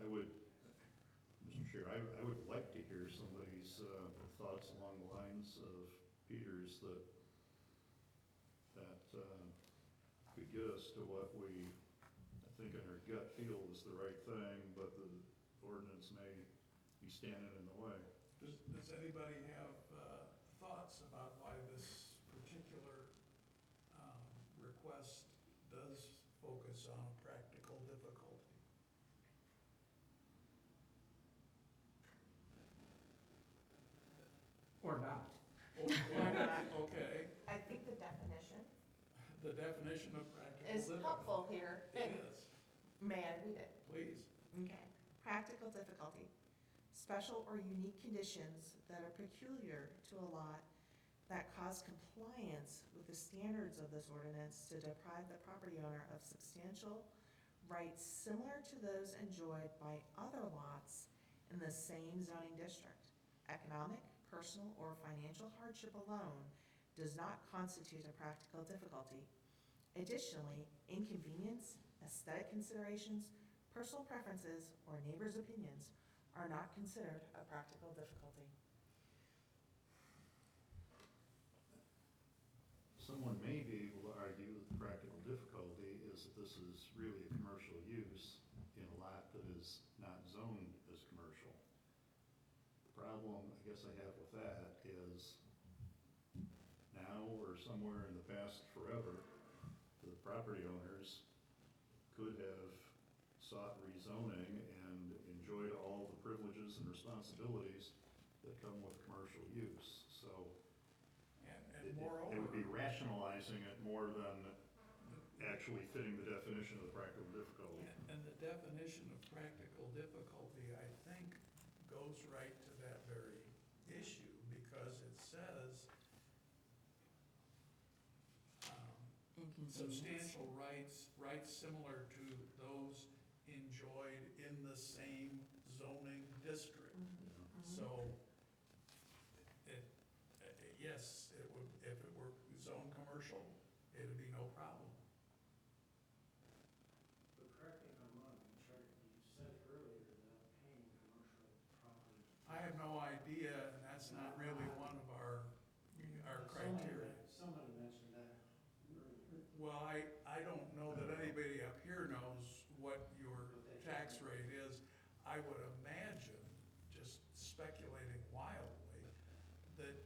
I would, Mr. Chair, I would like to hear somebody's thoughts along the lines of Peter's that could get us to what we, I think in our gut feel is the right thing, but the ordinance may be standing in the way. Does anybody have thoughts about why this particular request does focus on a practical difficulty? Or not? Okay, I think the definition the definition of practical is difficulty. helpful here. It is, May I read it? please. Okay. Practical difficulty. Special or unique conditions that are peculiar to a lot that cause compliance with the standards of this ordinance to deprive the property owner of substantial rights similar to those enjoyed by other lots in the same zoning district. Economic, personal, or financial hardship alone does not constitute a practical difficulty. Additionally, inconvenience, aesthetic considerations, personal preferences, or neighbors' opinions are not considered a practical difficulty. Someone may be able to argue that the practical difficulty is that this is really a commercial use in a lot that is not zoned as commercial. The problem, I guess I have with that is now or somewhere in the past forever, the property owners could have sought rezoning and enjoyed all the privileges and responsibilities that come with commercial use. So And it moreover. would be rationalizing it more than actually fitting the definition of the practical difficulty. goes right to that very issue, because it says, Inconvenience. substantial rights similar to those enjoyed in the same zoning district. So, it, yes, it would, if it were zone commercial, it'd be no problem. But correct me if I'm wrong, Charlie, you said earlier that paying commercial property. I have no idea, and that's not really one of our criteria. Somebody mentioned that earlier. Well, I don't know that anybody up here knows what your tax rate is. I would imagine, just speculating wildly, that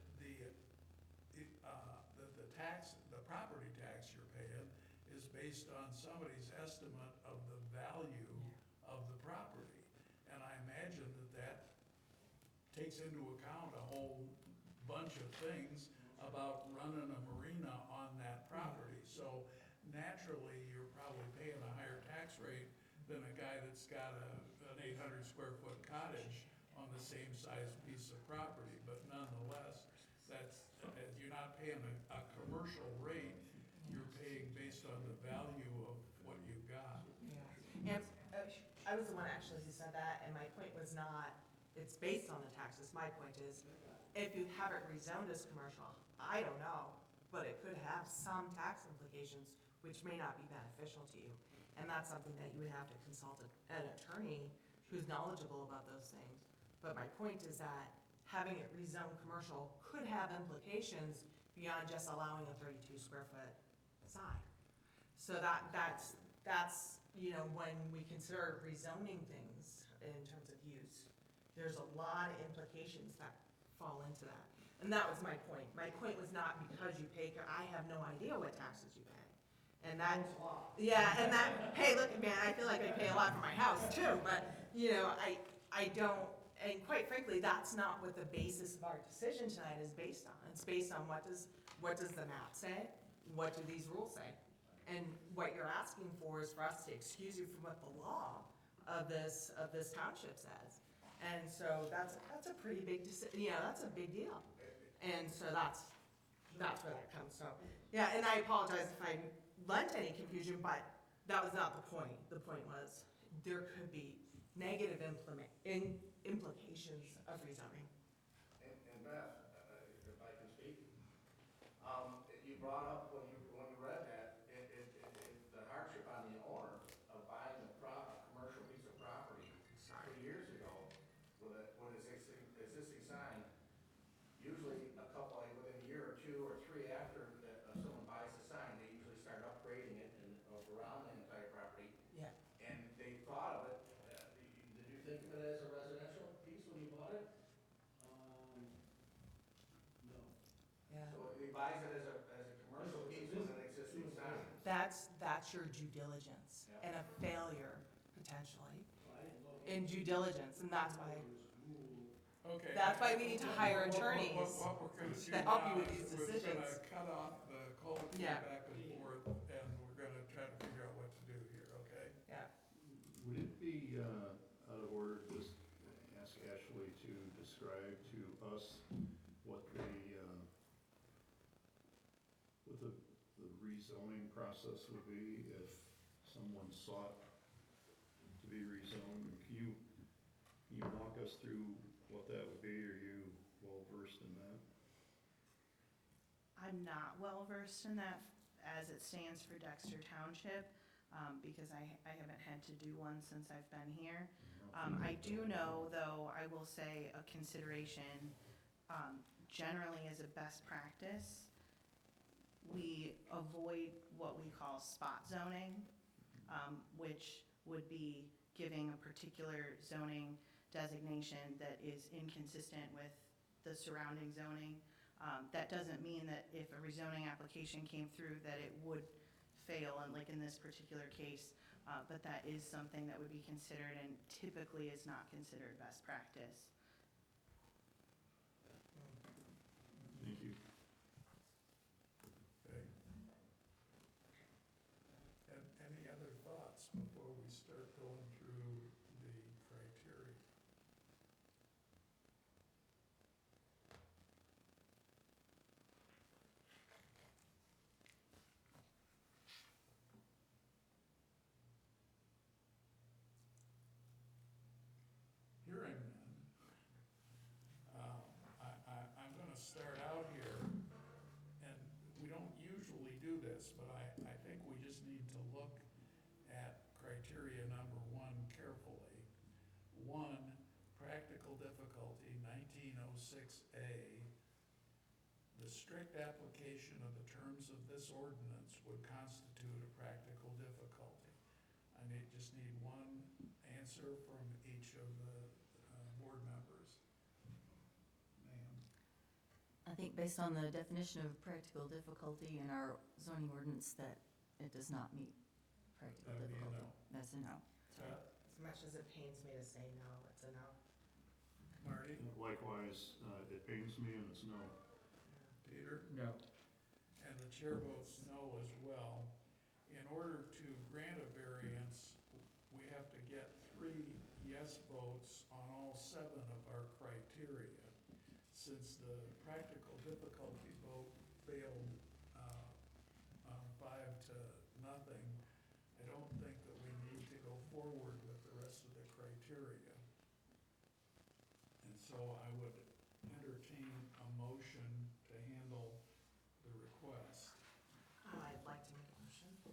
the tax, the property tax you're paying is based on somebody's estimate of the value of the property. And I imagine that takes into account a whole bunch of things about running a marina on that property. So naturally, you're probably paying a higher tax rate than a guy that's got an 800 square foot cottage on the same size piece of property. But nonetheless, you're not paying a commercial rate, you're paying based on the value of what you've got. Yeah. And I was the one actually who said that, and my point was not, it's based on the taxes. My point is, if you have it rezoned as commercial, I don't know, but it could have some tax implications which may not be beneficial to you. And that's something that you would have to consult an attorney who's knowledgeable about those things. But my point is that having it rezoned commercial could have implications beyond just allowing a 32 square foot sign. So that's, you know, when we consider rezoning things in terms of use, there's a lot of implications that fall into that. And that was my point. My point was not because you pay, I have no idea what taxes you pay. And that, yeah, and that, hey, look, man, I feel like I pay a lot for my house too, but, you know, I don't, and quite frankly, that's not what the basis of our decision tonight is based on. It's based on what does the map say? What do these rules say? And what you're asking for is for us to excuse you from what the law of this township says. And so that's a pretty big, that's a big deal. And so that's where that comes from. Yeah, and I apologize if I lent any confusion, but that was not the point. The point was there could be negative implications of rezoning. And Beth, if I can speak, you brought up when you read that, the hardship on the owner of buying a commercial piece of property 3 years ago with an existing sign. Usually within a year or 2 or 3 after someone buys the sign, they usually start upgrading it and around the entire property. Yeah. And they thought of it, did you think of it as a residential piece when you bought it? No. Yeah. So he buys it as a commercial piece with an existing sign. That's your due diligence Yeah. and a failure potentially Well, I didn't look in due diligence, and that's why. Okay. That's why we need to hire attorneys What we're gonna do to help you now with is these we're decisions. gonna cut off the cold Yeah. back and forth, and we're gonna try to figure out what to do here, okay? Yeah. Would it be out of order to just ask Ashley to describe to us what the rezoning process would be if someone sought to be rezoned? Can you walk us through what that would be? Are you well versed in that? I'm not well versed in that as it stands for Dexter Township, because I haven't had to do one since I've been here. I do know, though, I will say a consideration, generally as a best practice, we avoid what we call spot zoning, which would be giving a particular zoning designation that is inconsistent with the surrounding zoning. That doesn't mean that if a rezoning application came through that it would fail, and like in this particular case, but that is something that would be considered and typically is not considered best practice. Thank you. Okay. And any other thoughts before we start going through the criteria? 1, practical difficulty, 1906A. The strict application of the terms of this ordinance would constitute a practical difficulty. Just need one answer from each of the board members. Ma'am? I think based on the definition of practical difficulty in our zoning ordinance, that it does not meet practical That would be a difficulty. no. That's a no. As much as it pains me to say no, it's a no. Marty? Likewise, it pains me and it's no. Peter? No. And the chair votes no as well. In order to grant a variance, we have to get 3 yes votes on all 7 of our criteria. Since the practical difficulty vote failed 5-0, I don't think that we need to go forward with the rest of the criteria. And so I would entertain a motion to handle the request. I'd like to make a motion to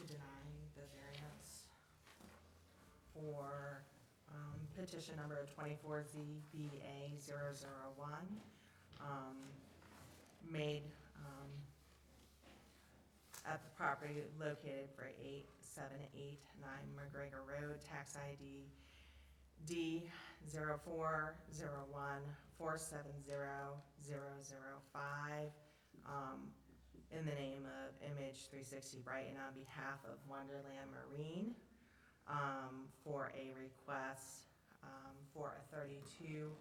deny the variance for petition number 24ZBA001, made at the property located for 8789 McGregor Road, tax ID D0401470005, in the name of Image 360 Brighton on behalf of Wonderland Marine, for a request for a 32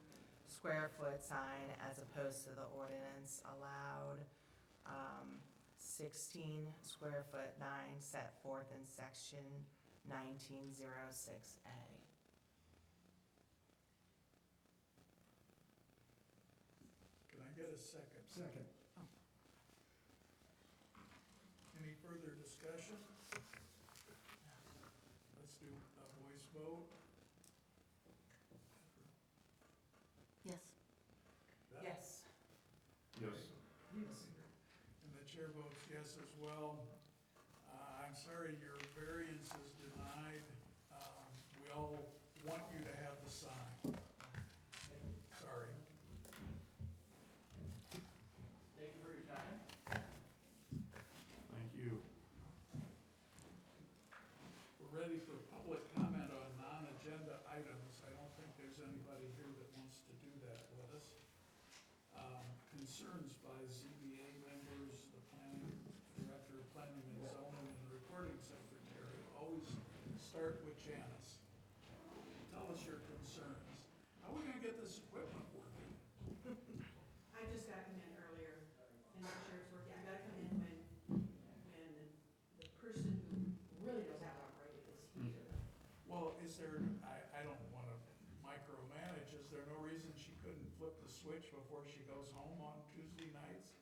square foot sign as opposed to the ordinance allowed 16 square foot 9 set forth in section 1906A. Can I get a second? Second. Any further discussion? Let's do a voice vote. Yes. Beth? Yes. Yes. And the chair votes yes as well. I'm sorry, your variance is denied. We all want you to have the sign. Sorry. Thank you for your time. Thank you. We're ready for public comment on non-agenda items. I don't think there's anybody here that wants to do that with us. Concerns by ZBA members, the planning director, planning and zoning, and the recording secretary. Always start with Janice. Tell us your concerns. How are we gonna get this equipment working? I just gotta come in earlier and make sure it's working. I gotta come in when the person who really knows how to operate it is here. Well, is there, I don't wanna micromanage, is there no reason she couldn't flip the switch before she goes home on Tuesday nights?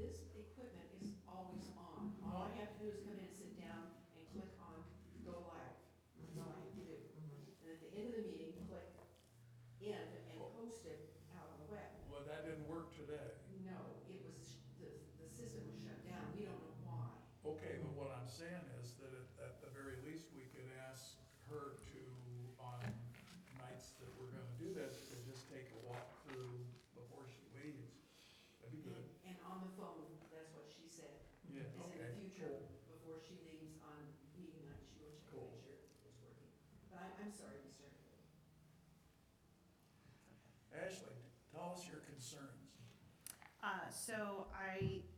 This equipment is always on. All I have to do is come in and sit down and click on go live. That's all I have to do. And at the end of the meeting, click end and post it out on the web. Well, that didn't work today. No, it was, the system was shut down. We don't know why. Okay, but what I'm saying is that at the very least, we could ask her to, on nights that we're gonna do this, to just take a walk through before she leaves. That'd be good. And on the phone, that's what she said. Yeah, Is in the okay. future, before she leaves on meeting night, she will check to Cool. make sure it's working. But I'm sorry, Mr. Ashley, tell us your concerns.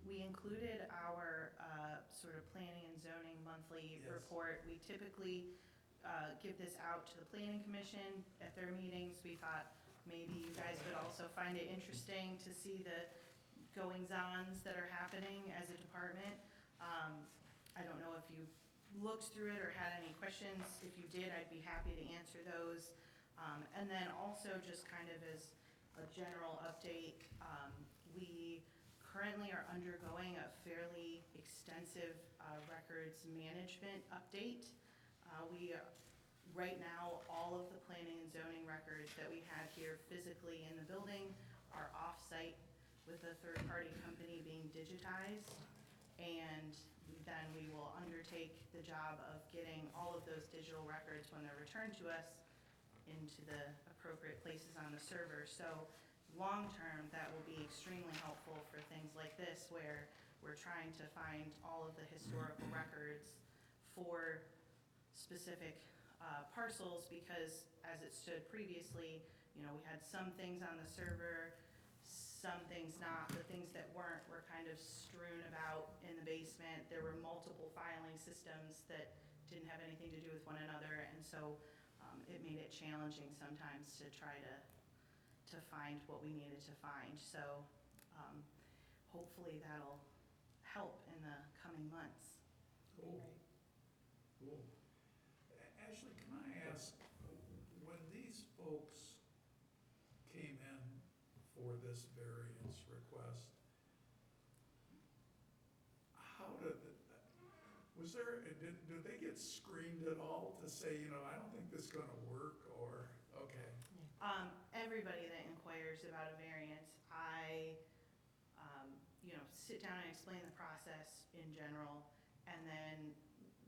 We included our sort of planning and zoning monthly Yes. report. We typically give this out to the planning commission at their meetings. We thought maybe you guys would also find it interesting to see the goings-ons that are happening as a department. I don't know if you looked through it or had any questions. If you did, I'd be happy to answer those. And then also just kind of as a general update, we currently are undergoing a fairly extensive records management update. Right now, all of the planning and zoning records that we have here physically in the building are off-site with a third-party company being digitized. And then we we will undertake the job of getting all of those digital records when they're returned to us into the appropriate places on the server. So long-term, that will be extremely helpful for things like this, where we're trying to find all of the historical records for specific parcels, because as it stood previously, you know, we had some things on the server, some things not. The things that weren't were kind of strewn about in the basement. There were multiple filing systems that didn't have anything to do with one another, and so it made it challenging sometimes to try to find what we needed to find. So hopefully that'll help in the coming months. Cool. Cool. Ashley, can I ask, when these folks came in for this variance request, how did, was there, did they get screened at all to say, you know, I don't think this is gonna work, or, okay? Everybody that inquires about a variance, I, you know, sit down and explain the process in general, and then,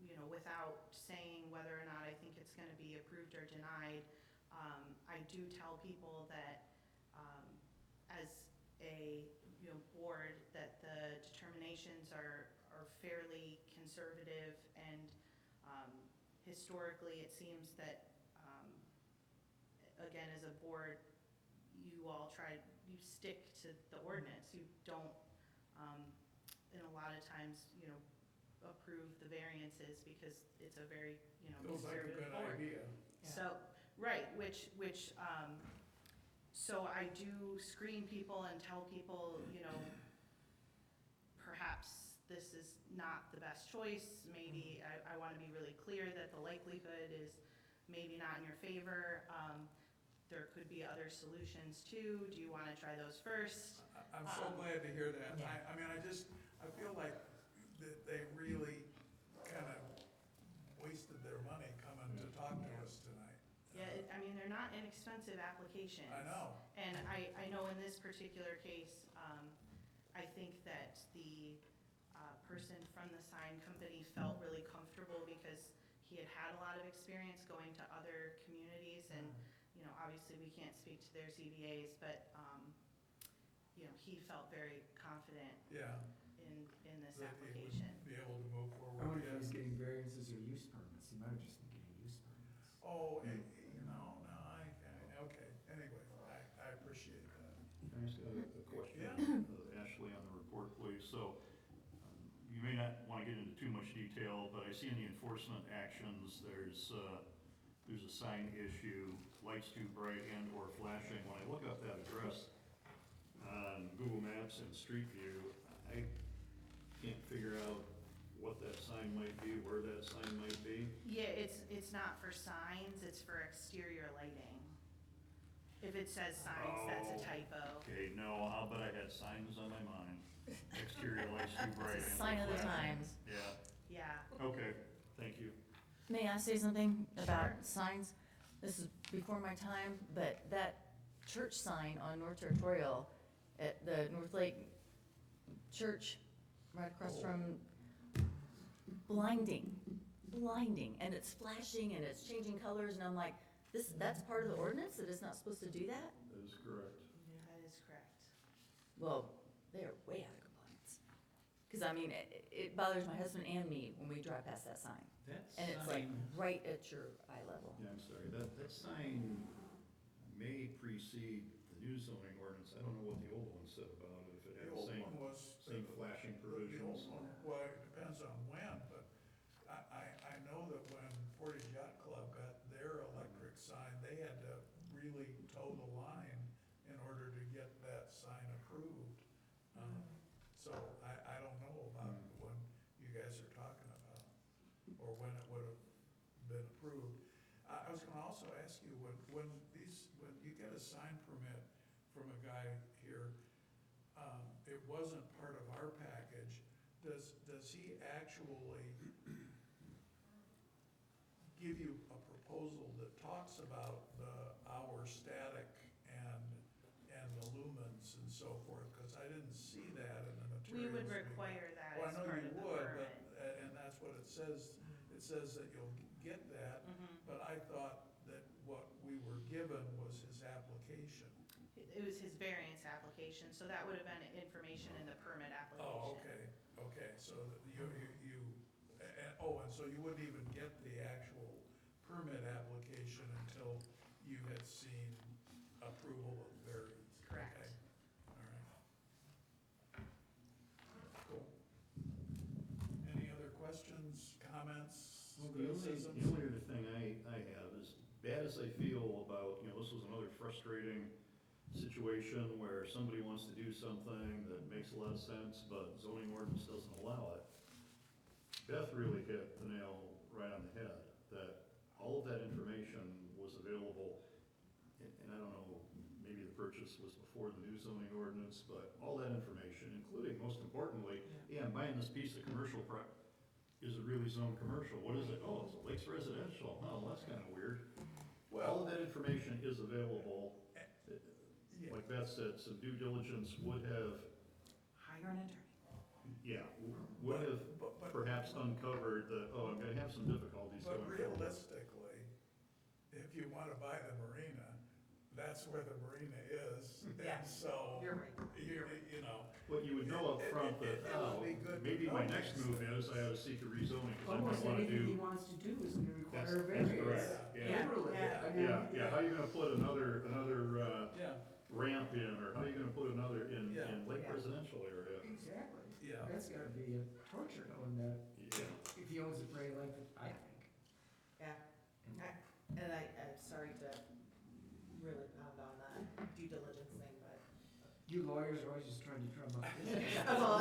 you know, without saying whether or not I think it's gonna be approved or denied, I do tell people that, as a, you know, board, that the determinations are fairly conservative, and historically, it seems that, again, as a board, you all you stick to the ordinance. You don't, and a lot of times, you know, approve the variances because it's a very, you know, Feels like a conservative good board. idea. So, right, so I do screen people and tell people, you know, perhaps this is not the best choice. Maybe I want to be really clear that the likelihood is maybe not in your favor. There could be other solutions too. Do you want to try those first? I'm so glad to hear that. Yeah. I mean, I feel like that they really kind of wasted their money coming to talk to us tonight. Yeah, I mean, they're not inexpensive applications. I know. And I know in this particular case, I think that the person from the sign company felt really comfortable because he had a lot of experience going to other communities, and, you know, obviously we can't speak to their ZBAs, but, you know, he felt very confident Yeah. in this That he would application. be able to move I forward. wonder if yes. he's getting variances or use permits. He might have just been getting use permits. Oh, you know, no, okay, anyway, I appreciate that. Can I ask a question? Yeah. Ashley, on the report, please. So you may not want to get into too much detail, but I see in the enforcement actions, there's a sign issue, lights too bright and or flashing. When I look up that address on Google Maps and Street View, I can't figure out what that sign might be, where that sign might be. Yeah, it's not for signs, it's for exterior lighting. If it says signs, that's a Oh. typo. Okay, no, I'll bet I had signs on my mind. Exterior lights too bright. It's a and sign of the flashing. times. Yeah, Yeah, okay, thank you. May I say something about Sure. signs? This is before my time, but that church sign on North Territorial at the North Lake Church, right across from, blinding, and it's flashing and it's changing colors, and I'm like, that's part of the ordinance, that it's not supposed to do that? That is correct. that is correct. Well, they are way out of compliance. Because, I mean, it bothers my husband and me when we drive past that sign. That And it's like sign, right at your eye level. yeah, I'm sorry, that sign may precede the new zoning ordinance. I don't know what the old one said about it, if it The had the old same, one was. same flashing The old provisions. one, well, it depends on when, but I know that when Portage Yacht Club got their electric sign, they had to really toe the line in order to get that sign approved. So I don't know about when you guys are talking about, or when it would have been approved. I was gonna also ask you, when you get a sign permit from a guy here, it wasn't part of our package, does he actually give you a proposal that talks about the hour static and the lumens and so forth? Because I didn't see that in the We materials. would require that Well, I as know part you of the would, permit. but, and that's says that you'll get that, but I thought that what we were given was his application. It was his variance application, so that would have been information in the permit application. Oh, okay, so that and so you wouldn't even get the actual permit application until you had seen approval of variance? Correct. Okay, all right. Cool. Any other questions, comments, Well, criticisms? the only other thing I have is, bad as I feel about, this was another frustrating situation where somebody wants to do something that makes a lot of sense, but zoning ordinance doesn't allow it. Beth really hit the nail right on the head, that all of that information was available, and I don't know, maybe the purchase was before the new zoning ordinance, but all that information, including, most importantly, yeah, I'm buying this piece of commercial is it really zoned commercial? What is it? Oh, it's a Lakes residential. Oh, that's kind of weird. All of that information is available. Yeah. Like Beth said, some due diligence would have, Hire an attorney. would have But perhaps uncovered that, oh, I'm gonna have some difficulties But going forward. realistically, if you wanna buy the marina, that's where the marina is, Yeah. and so, You're right. you know. But you would know up front that, It would oh, be good to maybe my know next these move things. is I ought to seek a rezoning, because I might Almost wanna anything he do. wants to do is gonna That's require a variance. correct, yeah. Literally. Yeah. I mean, Yeah, how are you gonna put another, Yeah, ramp in, or how are you gonna put another in Yeah. Lake Yeah. residential area? Exactly. yeah. That's gotta be a torture knowing that Yeah. if he owns it for any length, I think. Yeah, and I'm sorry to really pound on that due diligence thing, but. You lawyers are always just trying to drum up business. Well,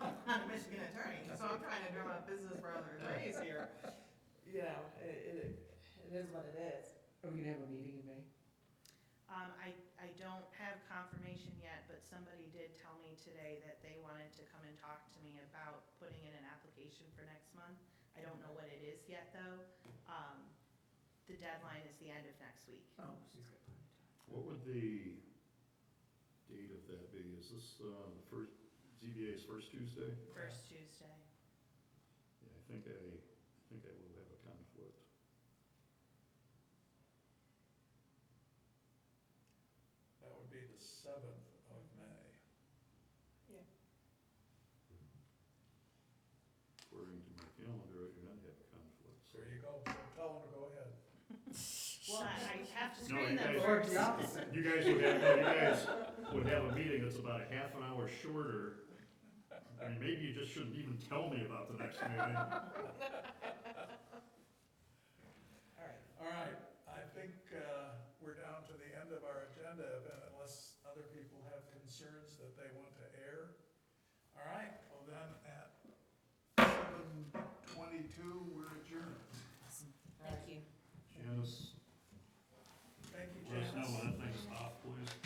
I'm not a Michigan attorney, so I'm trying to drum up business for other attorneys here. You know, it is what it is. Are we gonna have a meeting in May? I don't have confirmation yet, but somebody did tell me today that they wanted to come and talk to me about putting in an application for next month. I don't know what it is yet, though. The deadline is the end of next week. Oh, she's got plenty of time. What would the date of that be? Is this, the first, ZBA's first Tuesday? First Tuesday. Yeah, I think I will have a conflict. That would be the 7th of May. According to my calendar, you're gonna have a conflict. So There you go, so tell them to go ahead. Well, I have to No, screen you them guys- Or first. the opposite. You guys would have a meeting that's about a half an hour shorter. I mean, maybe you just shouldn't even tell me about the next meeting. All right. All right, I think we're down to the end of our agenda, unless other people have concerns that they want to air. All right, well then, at 7:22, we're adjourned. Thank you. Janice,